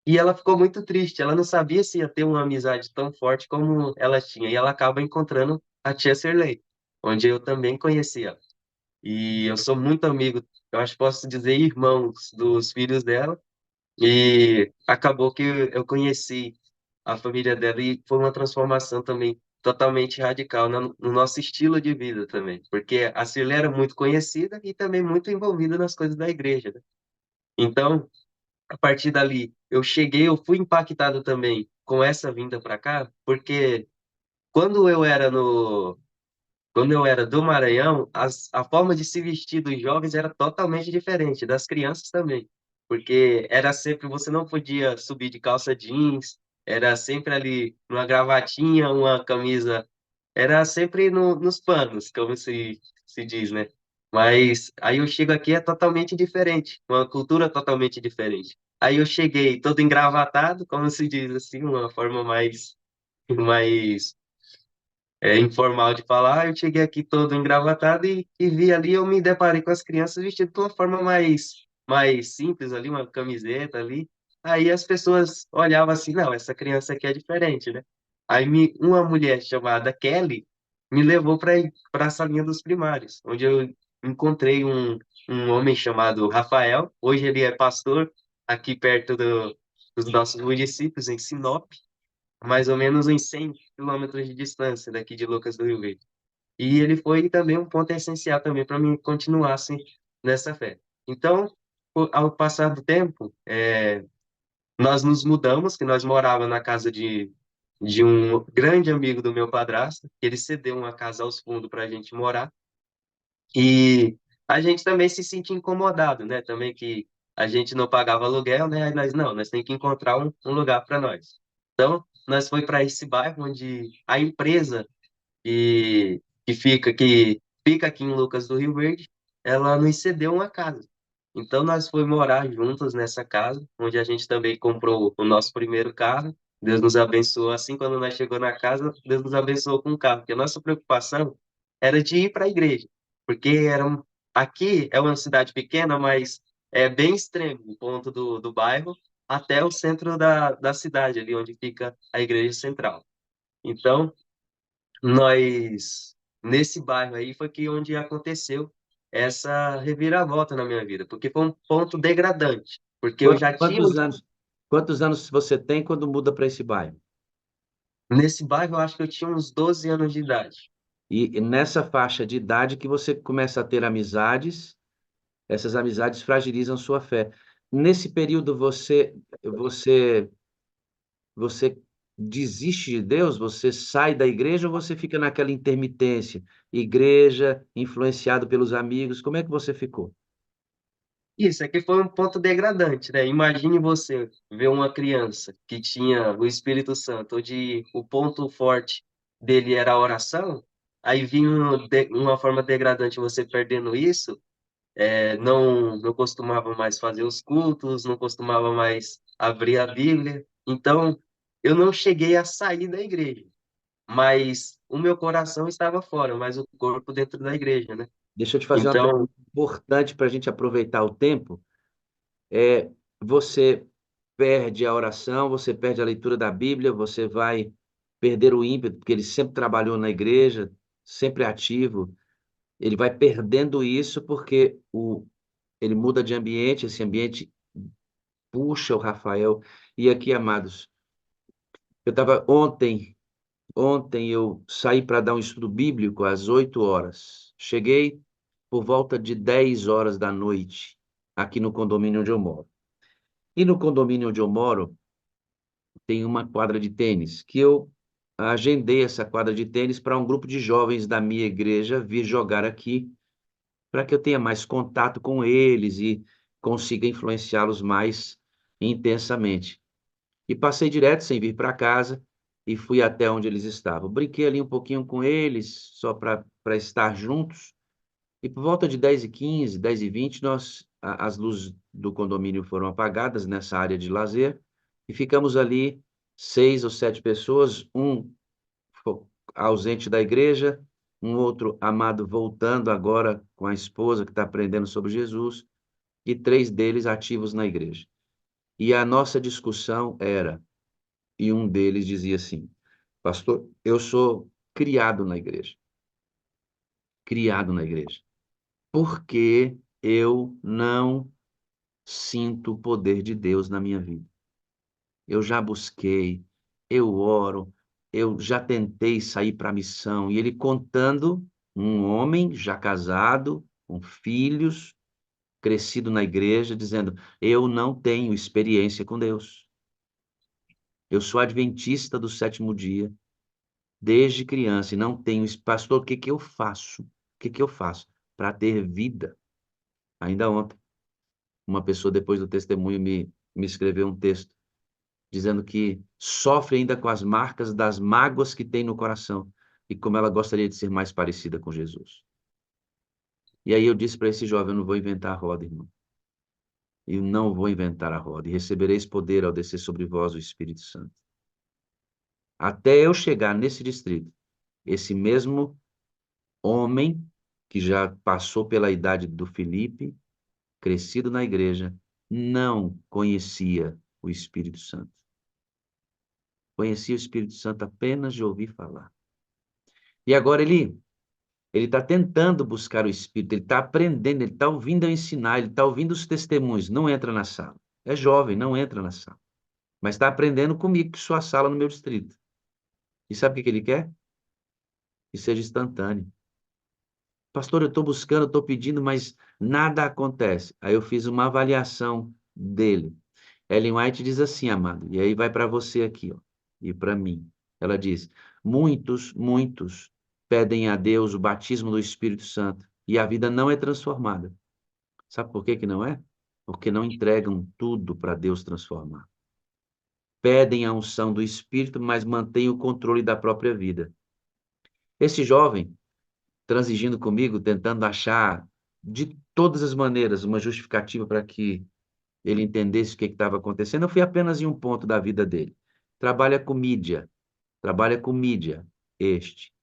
e ela ficou muito triste. Ela não sabia se ia ter uma amizade tão forte como ela tinha, e ela acaba encontrando a tia Serlei, onde eu também conheci ela. E eu sou muito amigo, eu acho que posso dizer irmãos dos filhos dela, e acabou que eu conheci a família dela e foi uma transformação também totalmente radical no nosso estilo de vida também, porque a Cirlei era muito conhecida e também muito envolvida nas coisas da igreja, né? Então, a partir dali, eu fui impactado também com essa vinda para cá, porque quando eu era no quando eu era do Maranhão, a forma de se vestir dos jovens era totalmente diferente, das crianças também. Porque era sempre, você não podia subir de calça jeans, era sempre ali uma gravatinha, uma camisa, era sempre nos panos, como se diz, né? Mas aí eu chego aqui é totalmente diferente, uma cultura totalmente diferente. Aí eu cheguei todo engravatado, como se diz assim, uma forma mais informal de falar. Eu cheguei aqui todo engravatado e vi ali, eu me deparei com as crianças vestidas de uma forma mais simples ali, uma camiseta ali. Aí as pessoas olhavam assim, não, essa criança aqui é diferente, né? Aí uma mulher chamada Kelly me levou para a salinha dos primários, onde eu encontrei um homem chamado Rafael. Hoje ele é pastor aqui perto dos nossos municípios, em Sinop, mais ou menos uns 100 quilômetros de distância daqui de Lucas do Rio Verde. E ele foi também um ponto essencial também para mim continuar assim, nessa fé. Então, ao passar do tempo, nós nos mudamos, que nós morávamos na casa de um grande amigo do meu padrasto, que ele cedeu uma casa aos fundos para a gente morar. E a gente também se sentia incomodado, né? Também que a gente não pagava aluguel, né? Aí nós temos que encontrar um lugar para nós. Então, nós foi para esse bairro onde a empresa que fica aqui em Lucas do Rio Verde, ela nos cedeu uma casa. Então, nós fomos morar juntos nessa casa, onde a gente também comprou o nosso primeiro carro. Deus nos abençoou. Assim, quando nós chegou na casa, Deus nos abençoou com um carro, porque a nossa preocupação era de ir para a igreja, porque aqui é uma cidade pequena, mas é bem extremo, o ponto do bairro até o centro da cidade, ali onde fica a igreja central. Então, nesse bairro aí, foi que onde aconteceu essa reviravolta na minha vida, porque foi um ponto degradante, porque eu já tinha, Quantos anos você tem quando muda para esse bairro? nesse bairro, eu acho que eu tinha uns 12 anos de idade. E nessa faixa de idade que você começa a ter amizades, essas amizades fragilizam sua fé. Nesse período você desiste de Deus? Você sai da igreja ou você fica naquela intermitência? Igreja, influenciado pelos amigos, como é que você ficou? Isso aqui foi um ponto degradante, né? Imagine você ver uma criança que tinha o Espírito Santo, onde o ponto forte dele era a oração, aí vinha uma forma degradante você perdendo isso, não costumava mais fazer os cultos, não costumava mais abrir a Bíblia. Então, eu não cheguei a sair da igreja, mas o meu coração estava fora, mas o corpo dentro da igreja, né? Deixa eu te fazer uma Então, pergunta importante para a gente aproveitar o tempo. Você perde a oração, você perde a leitura da Bíblia, você vai perder o ímpeto, porque ele sempre trabalhou na igreja, sempre ativo. Ele vai perdendo isso porque ele muda de ambiente, esse ambiente puxa o Rafael. E aqui, amados, eu estava ontem eu saí para dar um estudo bíblico às 8 horas. Cheguei por volta de 10 horas da noite, aqui no condomínio onde eu moro. E no condomínio onde eu moro, tem uma quadra de tênis, que eu agendei essa quadra de tênis para um grupo de jovens da minha igreja vir jogar aqui, para que eu tenha mais contato com eles e consiga influenciá-los mais intensamente. E passei direto sem vir para casa e fui até onde eles estavam. Brinquei ali um pouquinho com eles, só para estar juntos. E por volta de 10h15, 10h20, as luzes do condomínio foram apagadas nessa área de lazer e ficamos ali 6 ou 7 pessoas, ausente da igreja, um outro amado voltando agora com a esposa que está aprendendo sobre Jesus e 3 deles ativos na igreja. E a nossa discussão era, e um deles dizia assim: pastor, eu sou criado na igreja, criado na igreja. Por que eu não sinto o poder de Deus na minha vida? Eu já busquei, eu oro, eu já tentei sair para a missão. E ele contando, um homem já casado, com filhos, crescido na igreja, dizendo: eu não tenho experiência com Deus. Eu sou adventista do sétimo dia, desde criança, e não tenho. Pastor, o que que eu faço? O que que eu faço para ter vida? Ainda ontem, uma pessoa, depois do testemunho, me escreveu um texto dizendo que sofre ainda com as marcas das mágoas que tem no coração e como ela gostaria de ser mais parecida com Jesus. E aí eu disse para esse jovem: eu não vou inventar a roda, irmão. Eu não vou inventar a roda. E recebereis poder ao descer sobre vós o Espírito Santo. Até eu chegar nesse distrito, esse mesmo homem que já passou pela idade do Felipe, crescido na igreja, não conhecia o Espírito Santo. Conhecia o Espírito Santo apenas de ouvir falar. E agora ele está tentando buscar o Espírito, ele está aprendendo, ele está ouvindo eu ensinar, ele está ouvindo os testemunhos, não entra na sala. É jovem, não entra na sala. Mas está aprendendo comigo, que sou a sala no meu distrito. E sabe o que ele quer? Que seja instantâneo. Pastor, eu estou buscando, eu estou pedindo, mas nada acontece. Aí eu fiz uma avaliação dele. Ellen White diz assim, amado, e aí vai para você aqui, ó, e para mim. Ela diz: muitos pedem a Deus o batismo do Espírito Santo e a vida não é transformada. Sabe por que que não é? Porque não entregam tudo para Deus transformar. Pedem a unção do Espírito, mas mantêm o controle da própria vida. Esse jovem, transigindo comigo, tentando achar de todas as maneiras uma justificativa para que ele entendesse o que estava acontecendo, eu fui apenas em um ponto da vida dele. trabalha com mídia, este,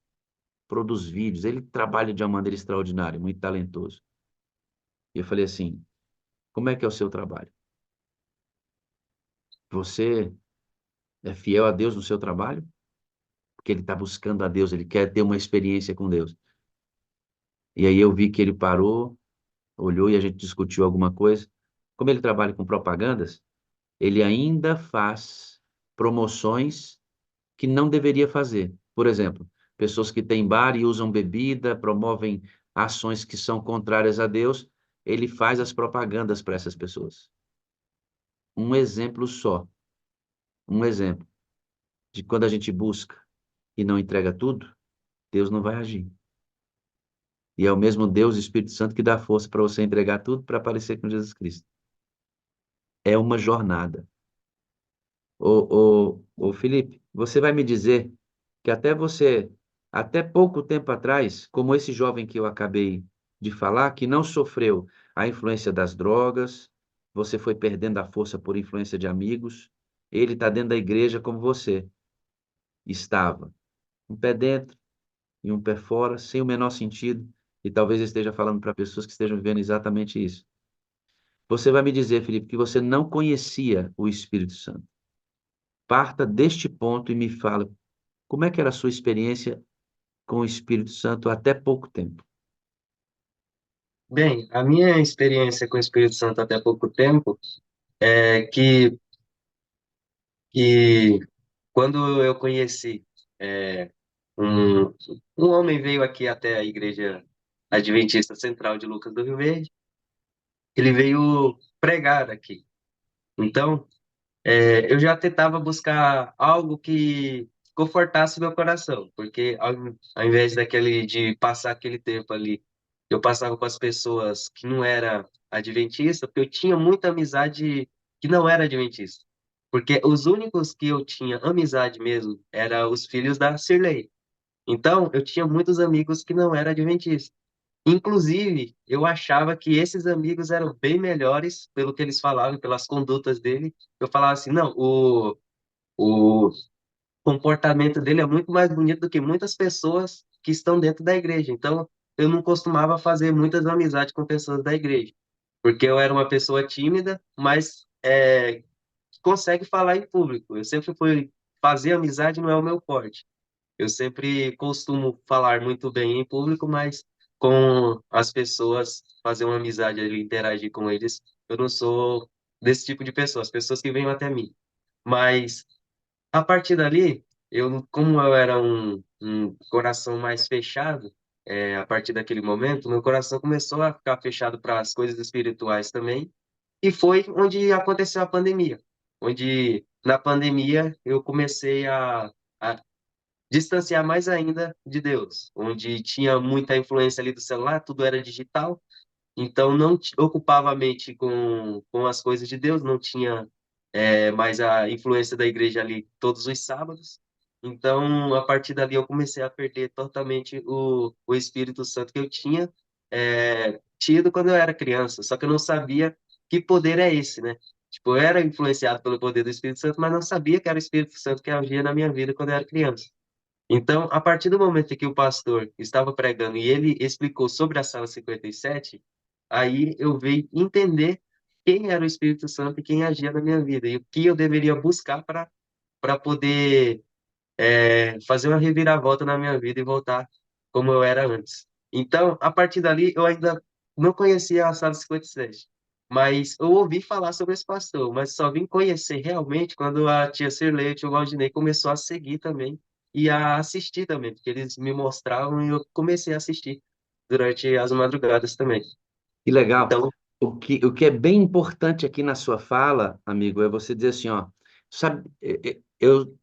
produz vídeos, ele trabalha de uma maneira extraordinária, muito talentoso. E eu falei assim, como é que é o seu trabalho? Você é fiel a Deus no seu trabalho? Porque ele está buscando a Deus, ele quer ter uma experiência com Deus. E aí eu vi que ele parou, olhou e a gente discutiu alguma coisa. Como ele trabalha com propagandas, ele ainda faz promoções que não deveria fazer. Por exemplo, pessoas que têm bar e usam bebida, promovem ações que são contrárias a Deus, ele faz as propagandas para essas pessoas. Um exemplo só, um exemplo de quando a gente busca e não entrega tudo, Deus não vai agir. E é o mesmo Deus, Espírito Santo, que dá força para você entregar tudo para aparecer com Jesus Cristo. É uma jornada. Ô Felipe, você vai me dizer que até pouco tempo atrás, como esse jovem que eu acabei de falar, que não sofreu a influência das drogas, você foi perdendo a força por influência de amigos, ele está dentro da igreja como você estava, um pé dentro e um pé fora, sem o menor sentido, e talvez eu esteja falando para pessoas que estejam vivendo exatamente isso. Você vai me dizer, Felipe, que você não conhecia o Espírito Santo. Parta deste ponto e me fala como é que era a sua experiência com o Espírito Santo até pouco tempo. Bem, a minha experiência com o Espírito Santo até pouco tempo é que quando eu conheci é, um, um homem veio aqui até a Igreja Adventista Central de Lucas do Rio Verde, ele veio pregar aqui. Então, eu já tentava buscar algo que confortasse meu coração, porque ao invés de passar aquele tempo ali, eu passava com as pessoas que não era adventista, porque eu tinha muita amizade que não era adventista. Porque os únicos que eu tinha amizade mesmo eram os filhos da Cirlei. Então, eu tinha muitos amigos que não eram adventistas. Inclusive, eu achava que esses amigos eram bem melhores pelo que eles falavam, pelas condutas dele. Eu falava assim, não, o comportamento dele é muito mais bonito do que muitas pessoas que estão dentro da igreja. Então, eu não costumava fazer muitas amizades com pessoas da igreja, porque eu era uma pessoa tímida, mas consegue falar em público. Eu sempre fui fazer amizade não é o meu forte. Eu sempre costumo falar muito bem em público, mas com as pessoas, fazer uma amizade ali, interagir com eles, eu não sou desse tipo de pessoa, as pessoas que vêm até mim. Mas a partir dali, como eu era um coração mais fechado, a partir daquele momento, meu coração começou a ficar fechado para as coisas espirituais também, e foi onde aconteceu a pandemia, onde na pandemia eu comecei a distanciar mais ainda de Deus, onde tinha muita influência ali do celular, tudo era digital, então não ocupava a mente com as coisas de Deus, não tinha mais a influência da igreja ali todos os sábados. Então, a partir dali, eu comecei a perder totalmente o Espírito Santo que eu tinha tido quando eu era criança, só que eu não sabia que poder é esse, né? Tipo, eu era influenciado pelo poder do Espírito Santo, mas não sabia que era o Espírito Santo que agia na minha vida quando eu era criança. Então, a partir do momento em que o pastor estava pregando e ele explicou sobre a sala 57, aí eu veio entender quem era o Espírito Santo e quem agia na minha vida e o que eu deveria buscar para poder fazer uma reviravolta na minha vida e voltar como eu era antes. Então, a partir dali, eu ainda não conhecia a sala 57, mas eu ouvi falar sobre esse pastor, mas só vim conhecer realmente quando a tia Cirlei e o tio Valdinei começou a seguir também e a assistir também, porque eles me mostravam e eu comecei a assistir durante as madrugadas também. Que legal. Então, O que é bem importante aqui na sua fala, amigo, é você dizer assim, ó, sabe, eu,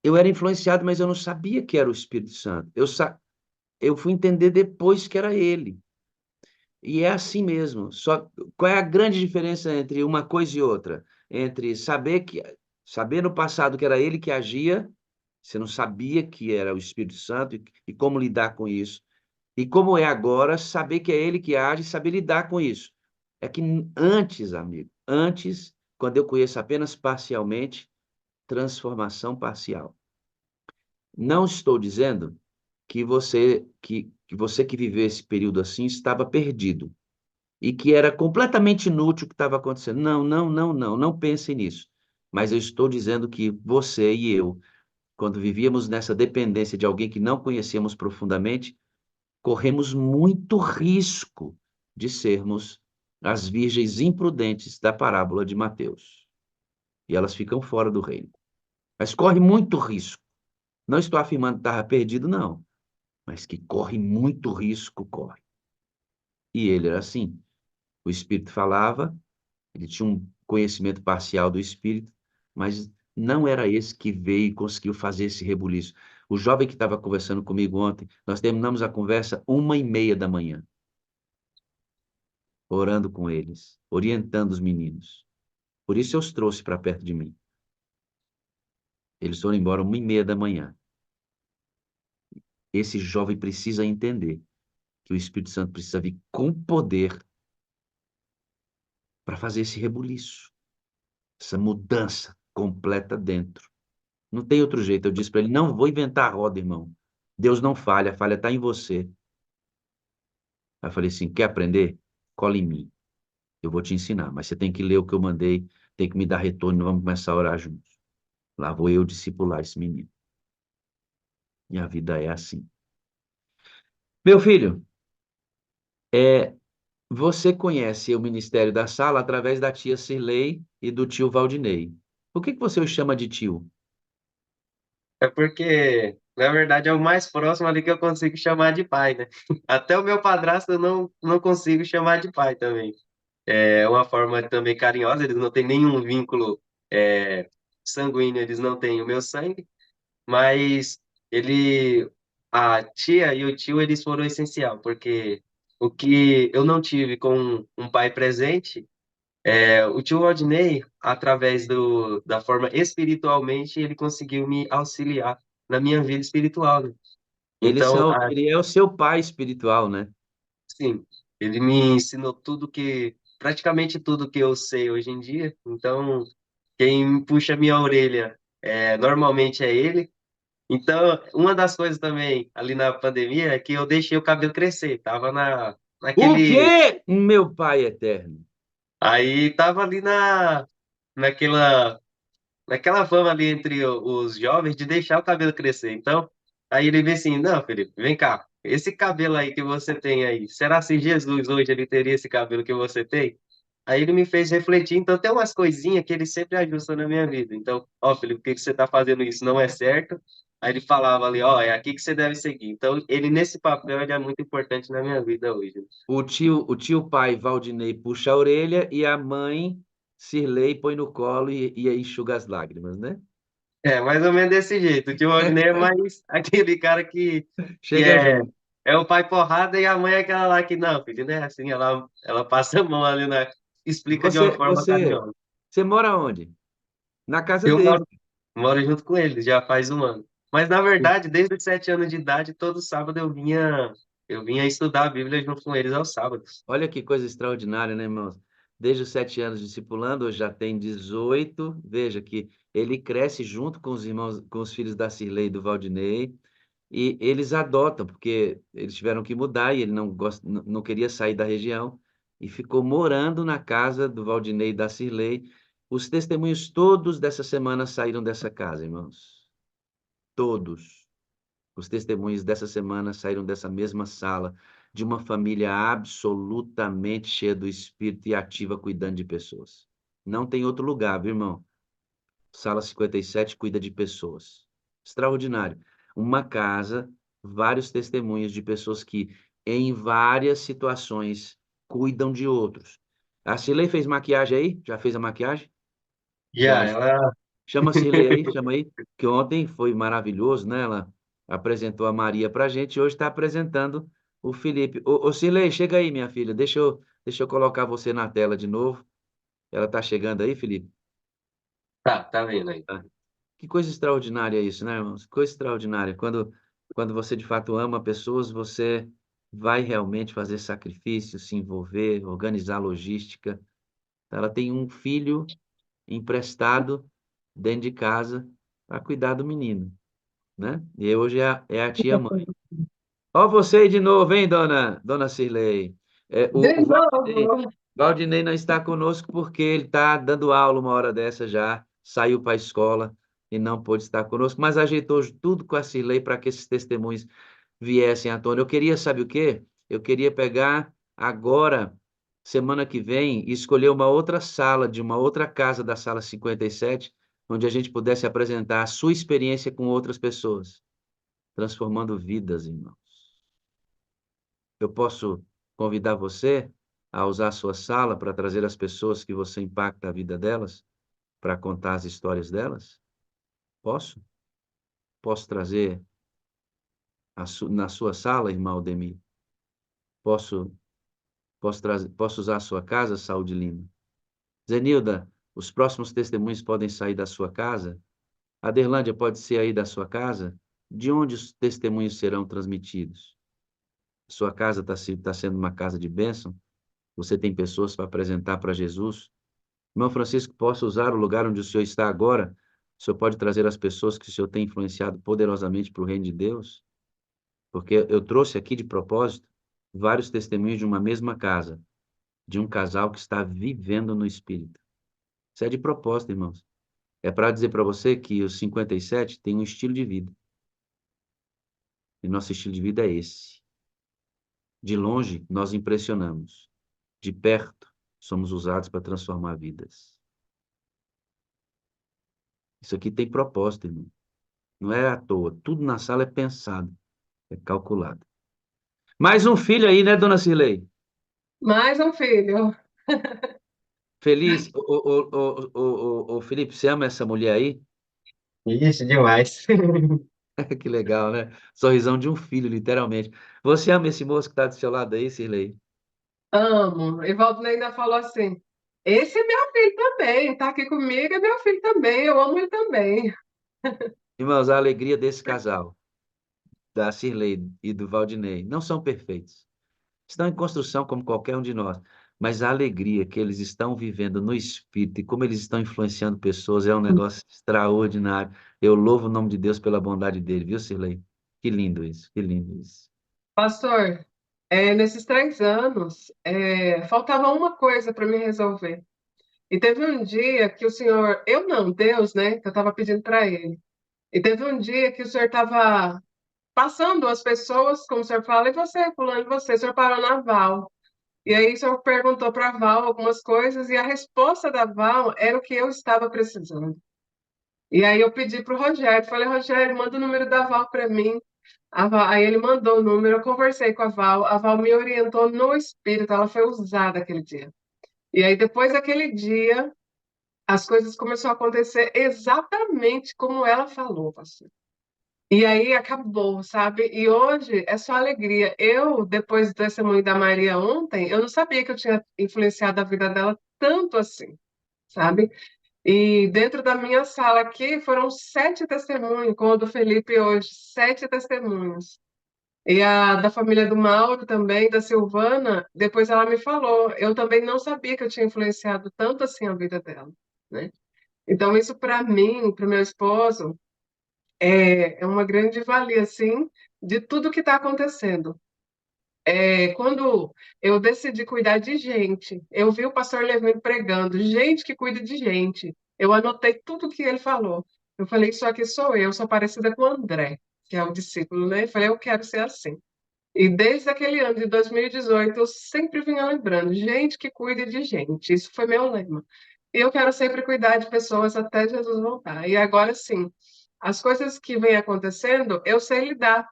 eu era influenciado, mas eu não sabia que era o Espírito Santo. Eu fui entender depois que era ele. E é assim mesmo. Só qual é a grande diferença entre uma coisa e outra? Entre saber no passado que era ele que agia, você não sabia que era o Espírito Santo e como lidar com isso. E como é agora saber que é ele que age e saber lidar com isso. É que antes, amigo, quando eu conheço apenas parcialmente, transformação parcial. Não estou dizendo que você que viveu esse período assim estava perdido e que era completamente inútil o que estava acontecendo. Não, não, não, não, não pense nisso. Mas eu estou dizendo que você e eu, quando vivíamos nessa dependência de alguém que não conhecíamos profundamente, corremos muito risco de sermos as virgens imprudentes da parábola de Mateus. E elas ficam fora do reino. Mas corre muito risco. Não estou afirmando que estava perdido, não. Mas que corre muito risco, corre. E ele era assim. O Espírito falava, ele tinha um conhecimento parcial do Espírito, mas não era esse que veio e conseguiu fazer esse rebuliço. O jovem que estava conversando comigo ontem, nós terminamos a conversa 1h30 da manhã, orando com eles, orientando os meninos. Por isso eu os trouxe para perto de mim. Eles foram embora 1h30 da manhã. Esse jovem precisa entender que o Espírito Santo precisa vir com poder para fazer esse rebuliço, essa mudança completa dentro. Não tem outro jeito. Eu disse para ele: não vou inventar a roda, irmão. Deus não falha, a falha está em você. Aí eu falei assim: quer aprender? Cola em mim. Eu vou te ensinar, mas você tem que ler o que eu mandei, tem que me dar retorno, vamos começar a orar juntos. Lá vou eu discipular esse menino. E a vida é assim. Meu filho, você conhece o Ministério da Sala através da tia Cirlei e do tio Valdinei. Por que você os chama de tio? É porque, na verdade, é o mais próximo ali que eu consigo chamar de pai, né? Até o meu padrasto eu não consigo chamar de pai também. É uma forma também carinhosa, eles não têm nenhum vínculo sanguíneo, eles não têm o meu sangue, mas ele, a tia e o tio, eles foram essencial, porque o que eu não tive com um pai presente, o tio Waldney, através da forma espiritualmente, ele conseguiu me auxiliar na minha vida espiritual, né? Então, Ele é o seu pai espiritual, né? sim, ele me ensinou praticamente tudo que eu sei hoje em dia. Então, quem puxa minha orelha normalmente é ele. Então, uma das coisas também ali na pandemia é que eu deixei o cabelo crescer. Tava O naquele. quê? Meu pai eterno. Aí tava ali naquela naquela fama ali entre os jovens de deixar o cabelo crescer. Então, aí ele vê assim, não, Felipe, vem cá, esse cabelo aí que você tem aí, será se Jesus hoje ele teria esse cabelo que você tem? Aí ele me fez refletir, então tem umas coisinhas que ele sempre ajusta na minha vida. Então, ó, Felipe, por que que você está fazendo isso? Não é certo. Aí ele falava ali, ó, é aqui que você deve seguir. Então, ele nesse papel, ele é muito importante na minha vida hoje. O tio pai Valdinei puxa a orelha e a mãe Cirlei põe no colo e enxuga as lágrimas, né? É, mais ou menos desse jeito. O tio Rodney é mais aquele cara que Chega junto. é o pai porrada e a mãe é aquela lá que, não, filho, né? Assim, ela passa a mão ali explica de uma Você, forma você, carinhosa. você mora onde? Na casa Eu dele. moro junto com ele, já faz um ano. Mas, na verdade, desde os 7 anos de idade, todo sábado eu vinha estudar a Bíblia junto com eles aos sábados. Olha que coisa extraordinária, né, irmãos? Desde os 7 anos discipulando, hoje já tem 18. Veja que ele cresce junto com os irmãos, com os filhos da Cirlei e do Valdinei, e eles adotam, porque eles tiveram que mudar e ele não gosta, não queria sair da região, e ficou morando na casa do Valdinei e da Cirlei. Os testemunhos todos dessa semana saíram dessa casa, irmãos. Todos. Os testemunhos dessa semana saíram dessa mesma sala, de uma família absolutamente cheia do Espírito e ativa, cuidando de pessoas. Não tem outro lugar, viu, irmão? Sala 57 cuida de pessoas. Extraordinário. Uma casa, vários testemunhos de pessoas que, em várias situações, cuidam de outros. A Cirlei fez maquiagem aí? Já fez a maquiagem? Já, Chama ela. Chama a Cirlei aí, chama aí, que ontem foi maravilhoso, né? Ela apresentou a Maria pra gente e hoje está apresentando o Felipe. Ô, Cirlei, chega aí, minha filha, deixa eu colocar você na tela de novo. Ela tá chegando aí, Felipe? Tá vendo aí. Tá. Que coisa extraordinária isso, né, irmãos? Coisa extraordinária. Quando você de fato ama pessoas, você vai realmente fazer sacrifício, se envolver, organizar logística. Ela tem um filho emprestado dentro de casa para cuidar do menino, né? E hoje é a tia mãe. Ó você aí de novo, hein, dona Cirlei? De O Valdinei, novo. Valdinei não está conosco porque ele está dando aula uma hora dessa já, saiu para a escola e não pôde estar conosco, mas ajeitou tudo com a Cirlei para que esses testemunhos viessem à tona. Eu queria, sabe o quê? Eu queria pegar agora, semana que vem, e escolher uma outra sala de uma outra casa da sala 57, onde a gente pudesse apresentar a sua experiência com outras pessoas, transformando vidas, irmãos. Eu posso convidar você a usar a sua sala para trazer as pessoas que você impacta a vida delas, para contar as histórias delas? Posso? Posso trazer na sua sala, irmão Aldemir? Posso, posso usar a sua casa, Saúde Lima? Zenilda, os próximos testemunhos podem sair da sua casa? Aderlândia, pode ser aí da sua casa? De onde os testemunhos serão transmitidos? Sua casa está sendo uma casa de bênção? Você tem pessoas para apresentar para Jesus? Irmão Francisco, posso usar o lugar onde o senhor está agora? O senhor pode trazer as pessoas que o senhor tem influenciado poderosamente para o reino de Deus? Porque eu trouxe aqui de propósito vários testemunhos de uma mesma casa, de um casal que está vivendo no Espírito. Isso é de propósito, irmãos. É para dizer para você que os 57 tem um estilo de vida. E nosso estilo de vida é esse. De longe, nós impressionamos. De perto, somos usados para transformar vidas. Isso aqui tem propósito, irmão. Não é à toa. Tudo na sala é pensado, é calculado. Mais um filho aí, né, dona Cirlei? Mais um filho. Feliz. Ô, Felipe, você ama essa mulher aí? Isso, demais. Que legal, né? Sorrisão de um filho, literalmente. Você ama esse moço que está do seu lado aí, Cirlei? Amo. E Valdinei ainda falou assim: esse é meu filho também, tá aqui comigo, é meu filho também, eu amo ele também. Irmãos, a alegria desse casal, da Cirlei e do Valdinei, não são perfeitos. Estão em construção como qualquer um de nós. Mas a alegria que eles estão vivendo no Espírito e como eles estão influenciando pessoas é um negócio extraordinário. Eu louvo o nome de Deus pela bondade dele, viu, Cirlei? Que lindo isso, que lindo isso. Pastor, nesses 3 anos, faltava uma coisa para me resolver. E teve um dia que o senhor, eu não, Deus, né, que eu estava pedindo para ele. E teve um dia que o senhor estava passando as pessoas, como o senhor fala, e você, fulano, e você, o senhor parou na Val. E aí o senhor perguntou para a Val algumas coisas, e a resposta da Val era o que eu estava precisando. E aí eu pedi para o Rogério, falei, Rogério, manda o número da Val para mim. Aí ele mandou o número, eu conversei com a Val me orientou no espírito, ela foi usada aquele dia. E aí depois daquele dia, as coisas começaram a acontecer exatamente como ela falou, pastor. E aí acabou, sabe? E hoje é só alegria. Eu, depois do testemunho da Maria ontem, eu não sabia que eu tinha influenciado a vida dela tanto assim, sabe? E dentro da minha sala aqui foram 7 testemunhos, como o do Felipe hoje, 7 testemunhos. E a da família do Mauro também, da Silvana, depois ela me falou. Eu também não sabia que eu tinha influenciado tanto assim a vida dela, né? Então, isso para mim, para o meu esposo, é uma grande valia, assim, de tudo que está acontecendo. Quando eu decidi cuidar de gente, eu vi o pastor Levin pregando, gente que cuida de gente. Eu anotei tudo que ele falou. Eu falei, isso aqui sou eu, sou parecida com o André, que é o discípulo, né? Eu falei, eu quero ser assim. E desde aquele ano de 2018, eu sempre vinha lembrando, gente que cuida de gente. Isso foi meu lema. E eu quero sempre cuidar de pessoas até Jesus voltar. E agora sim, as coisas que vêm acontecendo, eu sei lidar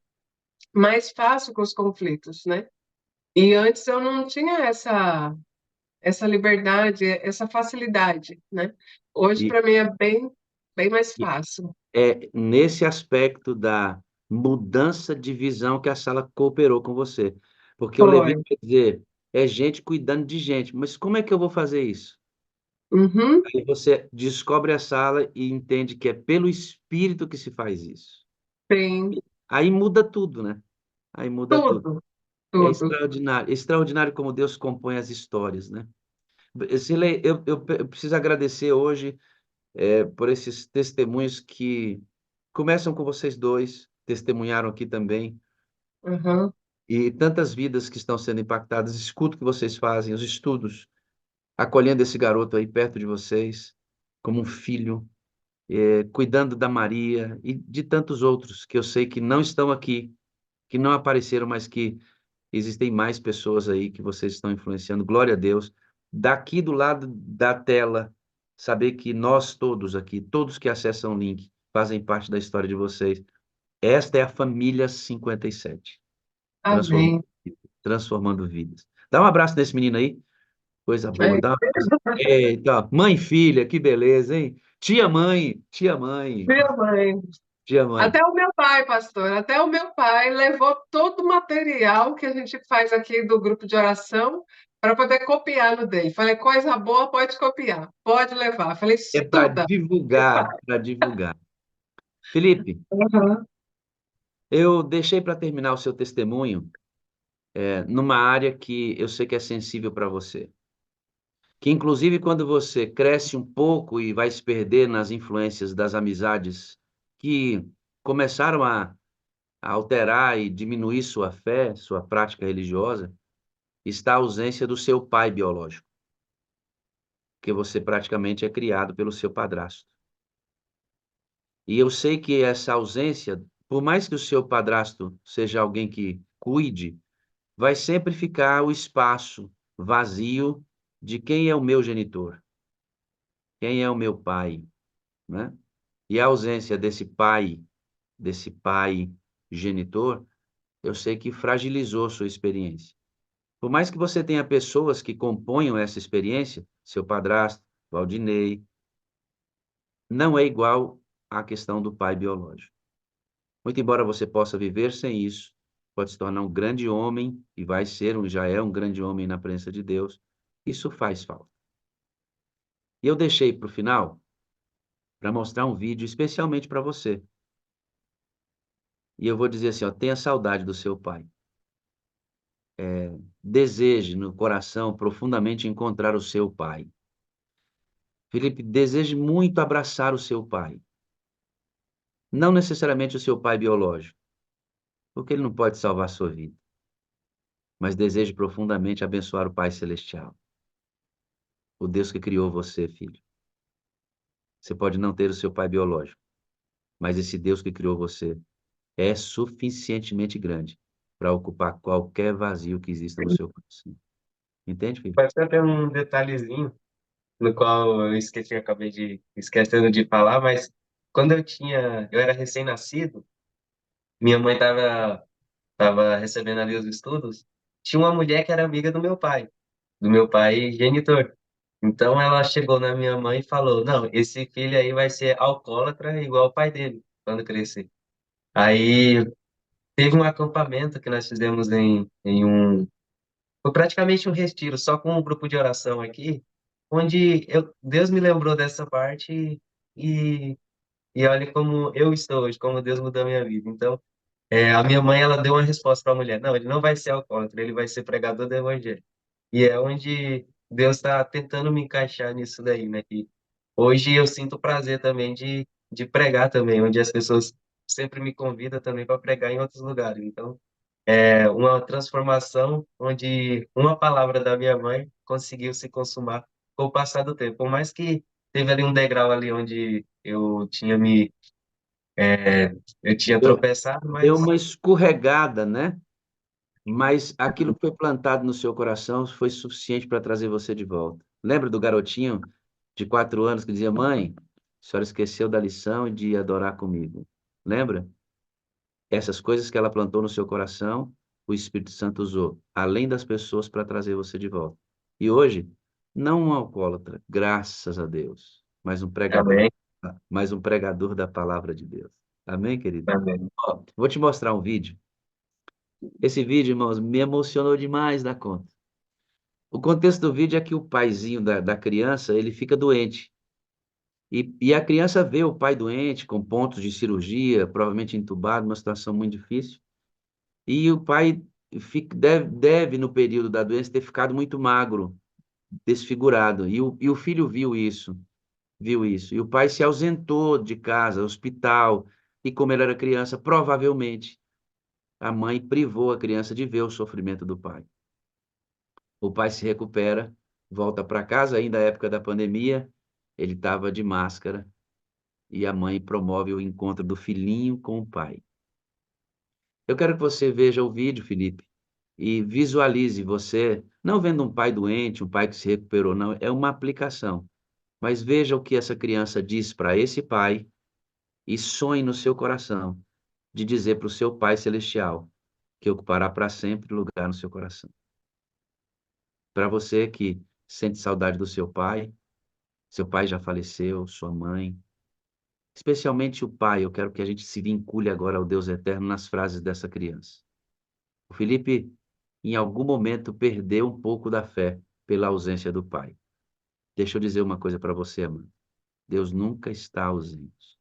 mais fácil com os conflitos, né? E antes eu não tinha essa liberdade, essa facilidade, né? Hoje E, para mim é bem mais e fácil. é nesse aspecto da mudança de visão que a sala cooperou com você. Porque o Levi Foi. quer dizer, é gente cuidando de gente. Mas como é que eu vou fazer isso? Uhum, Aí você descobre a sala e entende que é pelo Espírito que se faz isso. tem Aí muda tudo, né? Aí muda tudo. tudo, É tudo. extraordinário, extraordinário como Deus compõe as histórias, né? Silei, eu preciso agradecer hoje. por esses testemunhos que começam com vocês dois, testemunharam aqui também, Uhum. e tantas vidas que estão sendo impactadas. Escuto o que vocês fazem, os estudos, acolhendo esse garoto aí perto de vocês, como um filho, cuidando da Maria e de tantos outros que eu sei que não estão aqui, que não apareceram, mas que existem mais pessoas aí que vocês estão influenciando. Glória a Deus. Daqui do lado da tela, saber que nós todos aqui, todos que acessam o link, fazem parte da história de vocês. Esta é a família 57, transformando, Amém. transformando vidas. Dá um abraço nesse menino aí. Coisa boa. É, Dá um abraço. Eita, mãe e filha, que beleza, hein? Tia mãe, tia mãe, minha mãe. tia mãe. Até o meu pai, pastor, até o meu pai levou todo o material que a gente faz aqui do grupo de oração para poder copiar no DEI. Falei, coisa boa, pode copiar, pode levar. Falei, É para estuda. divulgar, para divulgar. Felipe, Uhum. eu deixei para terminar o seu testemunho, numa área que eu sei que é sensível para você. Que inclusive quando você cresce um pouco e vai se perder nas influências das amizades que começaram a alterar e diminuir sua fé, sua prática religiosa, está a ausência do seu pai biológico, porque você praticamente é criado pelo seu padrasto. E eu sei que essa ausência, por mais que o seu padrasto seja alguém que cuide, vai sempre ficar o espaço vazio de quem é o meu genitor, quem é o meu pai, né? E a ausência desse pai genitor, eu sei que fragilizou sua experiência. Por mais que você tenha pessoas que componham essa experiência, seu padrasto, Valdinei, não é igual à questão do pai biológico. Muito embora você possa viver sem isso, pode se tornar um grande homem e vai ser, já é um grande homem na presença de Deus, isso faz falta. E eu deixei para o final para mostrar um vídeo especialmente para você. E eu vou dizer assim, ó, tenha saudade do seu pai. Deseje no coração profundamente encontrar o seu pai. Felipe, deseje muito abraçar o seu pai. Não necessariamente o seu pai biológico, porque ele não pode salvar a sua vida. Mas deseje profundamente abençoar o Pai Celestial, o Deus que criou você, filho. Você pode não ter o seu pai biológico, mas esse Deus que criou você é suficientemente grande para ocupar qualquer vazio que exista no seu coração. Entende, filho? Pode ser até um detalhezinho no qual eu esqueci, acabei de esquecendo de falar, mas quando eu era recém-nascido, minha mãe tava recebendo ali os estudos, tinha uma mulher que era amiga do meu pai genitor. Então ela chegou na minha mãe e falou: Não, esse filho aí vai ser alcoólatra igual o pai dele quando crescer. Aí teve um acampamento que nós fizemos em um. Foi praticamente um retiro, só com um grupo de oração aqui, onde Deus me lembrou dessa parte e, e olha como eu estou hoje, como Deus mudou a minha vida. Então, a minha mãe ela deu uma resposta para a mulher: Não, ele não vai ser alcoólatra, ele vai ser pregador do evangelho. E é onde Deus está tentando me encaixar nisso daí, né? Que hoje eu sinto prazer também de pregar também, onde as pessoas sempre me convidam também para pregar em outros lugares. Então, é uma transformação onde uma palavra da minha mãe conseguiu se consumar com o passar do tempo. Por mais que teve ali um degrau ali onde eu tinha Deu, tropeçado, deu mas uma escorregada, né? Mas aquilo que foi plantado no seu coração foi suficiente para trazer você de volta. Lembra do garotinho de 4 anos que dizia: Mãe, a senhora esqueceu da lição e de adorar comigo. Lembra? Essas coisas que ela plantou no seu coração, o Espírito Santo usou, além das pessoas, para trazer você de volta. E hoje, não um alcoólatra, graças a Deus, amém, mas um pregador da palavra de Deus. Amém, querido? amém. Ó, vou te mostrar um vídeo. Esse vídeo, irmãos, me emocionou demais da conta. O contexto do vídeo é que o paizinho da criança, ele fica doente. E a criança vê o pai doente, com pontos de cirurgia, provavelmente entubado, uma situação muito difícil. E o pai deve, no período da doença, ter ficado muito magro, desfigurado. E o filho viu isso. viu isso. E o pai se ausentou de casa, hospital, e como ele era criança, provavelmente a mãe privou a criança de ver o sofrimento do pai. O pai se recupera, volta para casa, ainda é época da pandemia, ele estava de máscara e a mãe promove o encontro do filhinho com o pai. Eu quero que você veja o vídeo, Felipe, e visualize você, não vendo um pai doente, um pai que se recuperou, não, é uma aplicação. Mas veja o que essa criança diz para esse pai e sonhe no seu coração de dizer para o seu Pai Celestial que ocupará para sempre lugar no seu coração. Para você que sente saudade do seu pai já faleceu, sua mãe, especialmente o pai, eu quero que a gente se vincule agora ao Deus eterno nas frases dessa criança. O Felipe, em algum momento, perdeu um pouco da fé pela ausência do pai. Deixa eu dizer uma coisa para você, amado. Deus nunca está ausente.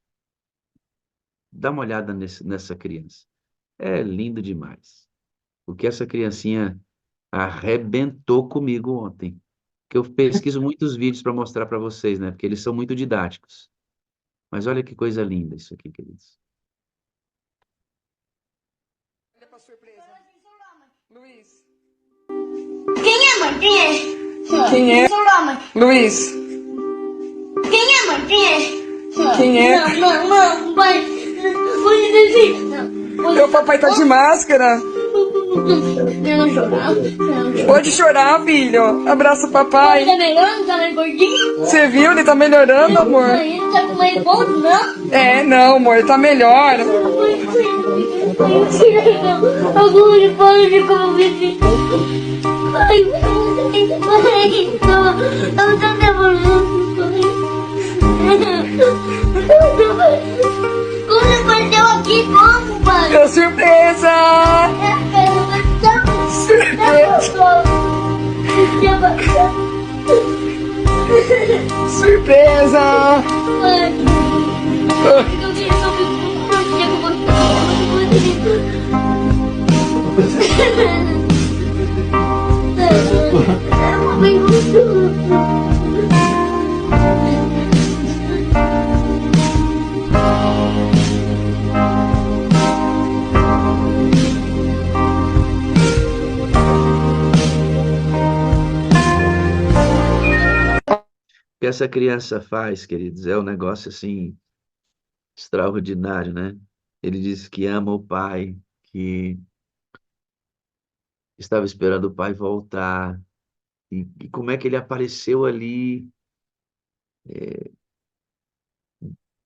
Dá uma olhada nessa criança. É lindo demais. O que essa criancinha arrebentou comigo ontem. Que eu pesquiso muitos vídeos para mostrar para vocês, né? Porque eles são muito didáticos. Mas olha que coisa linda isso aqui, queridos. Olha pra surpresa. Luiz. Quem é, mãe? Quem é? Quem é? Mãe. Luiz. Quem é, mãe? Quem é? Quem é? Não, pai. Foi assim. Não. Meu papai tá de máscara. Eu não chorar. Pode chorar, filho. Abraça o papai. Tá melhorando? Tá mais gordinho? Você viu? Ele tá melhorando, amor. Ele tá com mais pontos, não? É, não, amor. Tá melhor. Agora pode conviver. Ai, eu tô demorando. Como apareceu aqui? Como, pai? É surpresa! Surpresa! O que essa criança faz, queridos, é um negócio assim extraordinário, né? Ele diz que ama o pai, que estava esperando o pai voltar, e como é que ele apareceu ali.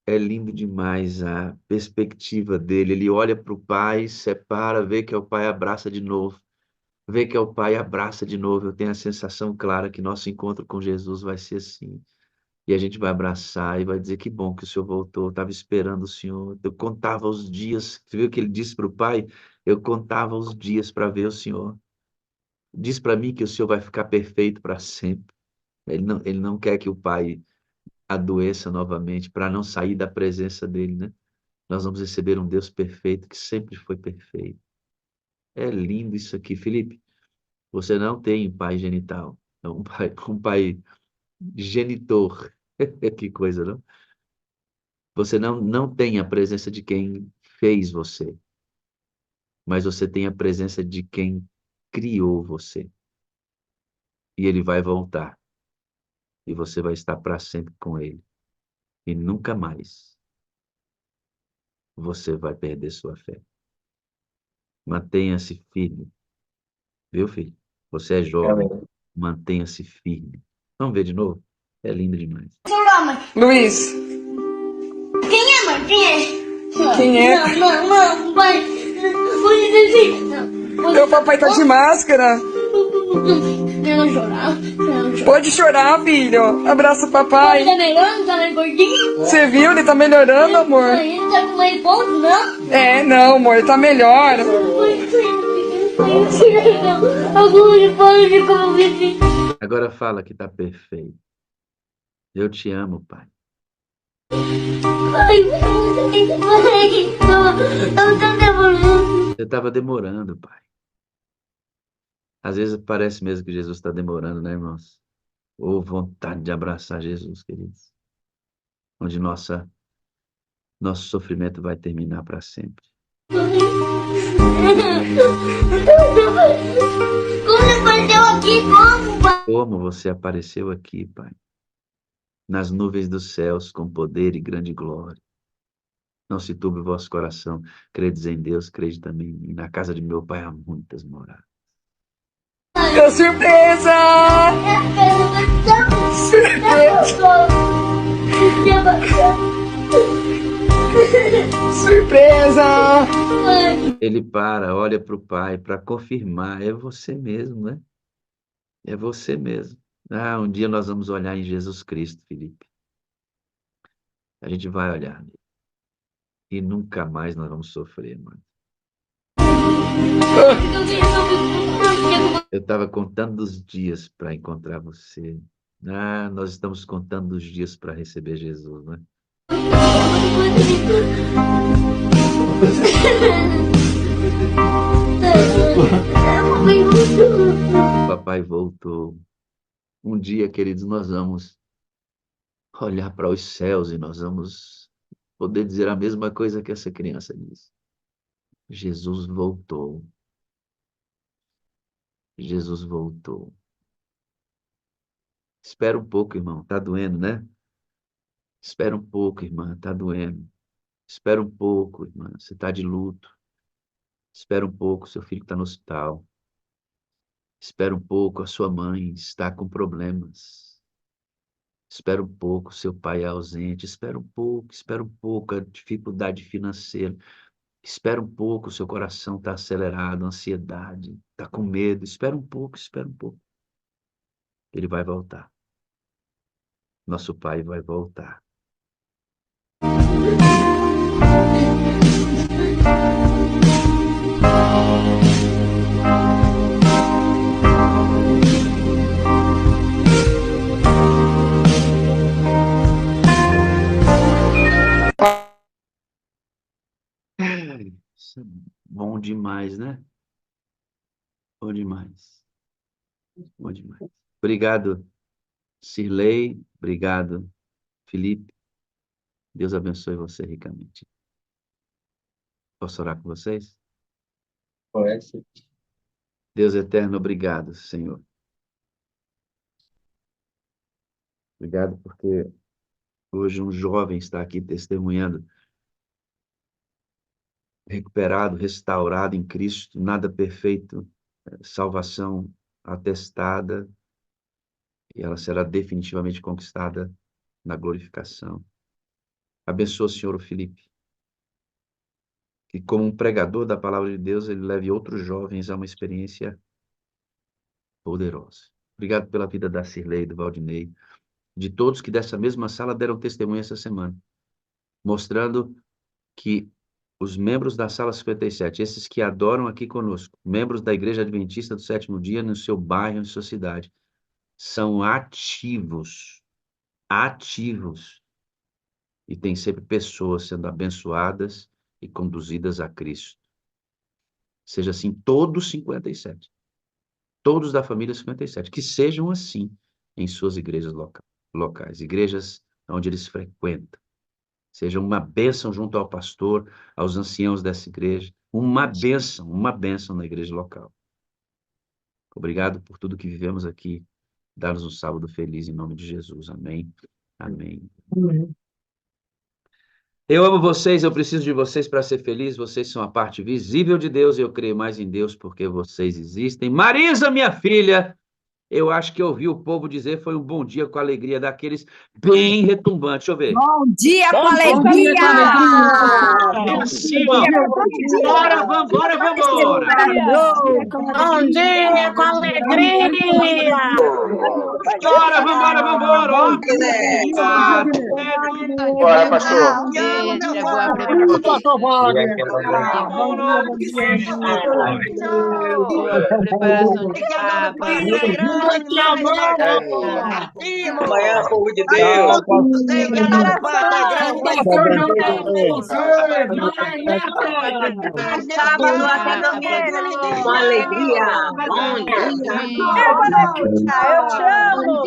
É lindo demais a perspectiva dele. Ele olha para o pai, separa, vê que é o pai, abraça de novo. Vê que é o pai, abraça de novo. Eu tenho a sensação clara que nosso encontro com Jesus vai ser assim. E a gente vai abraçar e vai dizer que bom que o senhor voltou. Eu estava esperando o senhor. Eu contava os dias. Você viu o que ele disse para o pai? Eu contava os dias para ver o senhor. Diz para mim que o senhor vai ficar perfeito para sempre. Ele não quer que o pai adoeça novamente para não sair da presença dele, né? Nós vamos receber um Deus perfeito que sempre foi perfeito. É lindo isso aqui, Felipe. Você não tem um pai genital, é um pai genitor. Que coisa, não? Você não tem a presença de quem fez você, mas você tem a presença de quem criou você. E ele vai voltar. E você vai estar para sempre com ele. E nunca mais você vai perder sua fé. Mantenha-se firme. Viu, filho? Você é jovem. Mantenha-se firme. Vamos ver de novo? É lindo demais. Luiz. Quem é, mãe? Quem é? Quem é? Não, pai. Foi assim. Não. Meu papai tá de máscara. Eu não chorar. Pode chorar, filho. Abraça o papai. Tá melhorando? Tá mais gordinho? Você viu? Ele tá melhorando, amor. Ele tá com mais pontos, não? É, não, amor. Tá melhor. Agora pode conviver. Agora fala que tá perfeito. Eu te amo, pai. Ai, eu tô demorando. Você estava demorando, pai. Às vezes parece mesmo que Jesus está demorando, né, irmãos? Ou vontade de abraçar Jesus, queridos. onde nosso sofrimento vai terminar para sempre. Como apareceu aqui? Como, pai? Como você apareceu aqui, Pai, nas nuvens dos céus, com poder e grande glória. Não se turbe o vosso coração, credes em Deus, crede também em mim. Na casa de meu Pai há muitas moradas. Que surpresa! Surpresa! Ele olha para o Pai para confirmar, é você mesmo, né? É você mesmo. Ah, um dia nós vamos olhar em Jesus Cristo, Felipe. A gente vai olhar nele. E nunca mais nós vamos sofrer, mano. Eu estava contando os dias para encontrar você. Ah, nós estamos contando os dias para receber Jesus, né? Papai voltou. Um dia, queridos, nós vamos olhar para os céus e nós vamos poder dizer a mesma coisa que essa criança disse. Jesus voltou. Jesus voltou. Espera um pouco, irmão. Tá doendo, né? Espera um pouco, irmã. Tá doendo. Espera um pouco, irmã. Você tá de luto. Espera um pouco, seu filho está no hospital. Espera um pouco, a sua mãe está com problemas. Espera um pouco, seu pai é ausente. Espera um pouco, a dificuldade financeira. Espera um pouco, seu coração está acelerado, ansiedade, está com medo. Espera um pouco, espera um pouco. Ele vai voltar. Nosso Pai vai voltar. Isso é bom demais, né? Bom demais. Bom demais. Obrigado, Cirlei. Obrigado, Felipe. Deus abençoe você ricamente. Posso orar com vocês? Pode. Deus eterno, obrigado, Senhor. Obrigado porque hoje um jovem está aqui testemunhando, recuperado, restaurado em Cristo, nada perfeito, salvação atestada, e ela será definitivamente conquistada na glorificação. Abençoa, Senhor, o Felipe, que como um pregador da palavra de Deus, ele leve outros jovens a uma experiência poderosa. Obrigado pela vida da Cirlei, do Valdinei, de todos que dessa mesma sala deram testemunho essa semana, mostrando que os membros da Sala 57, esses que adoram aqui conosco, membros da Igreja Adventista do Sétimo Dia, no seu bairro, em sua cidade, são ativos, e tem sempre pessoas sendo abençoadas e conduzidas a Cristo. Seja assim, todos 57. Todos da família 57. Que sejam assim em suas igrejas locais, igrejas onde eles frequentam. Seja uma bênção junto ao pastor, aos anciãos dessa igreja. Uma bênção na igreja local. Obrigado por tudo que vivemos aqui. Dá-nos um sábado feliz em nome de Jesus. Amém. Amém. Amém. Eu amo vocês, eu preciso de vocês para ser feliz. Vocês são a parte visível de Deus e eu creio mais em Deus porque vocês existem. Marisa, minha filha, eu acho que eu ouvi o povo dizer foi um bom dia com alegria daqueles bem retumbante. Deixa eu ver. Bom dia com Bom dia alegria! com alegria! Assim, ó. Vambora, vambora, vambora. Bom dia com alegria! Vambora, vambora, vambora. Ó. Bora, pastor. Preparação de capa. Amanhã, povo de Deus. Com alegria! Bom dia! Eu te amo!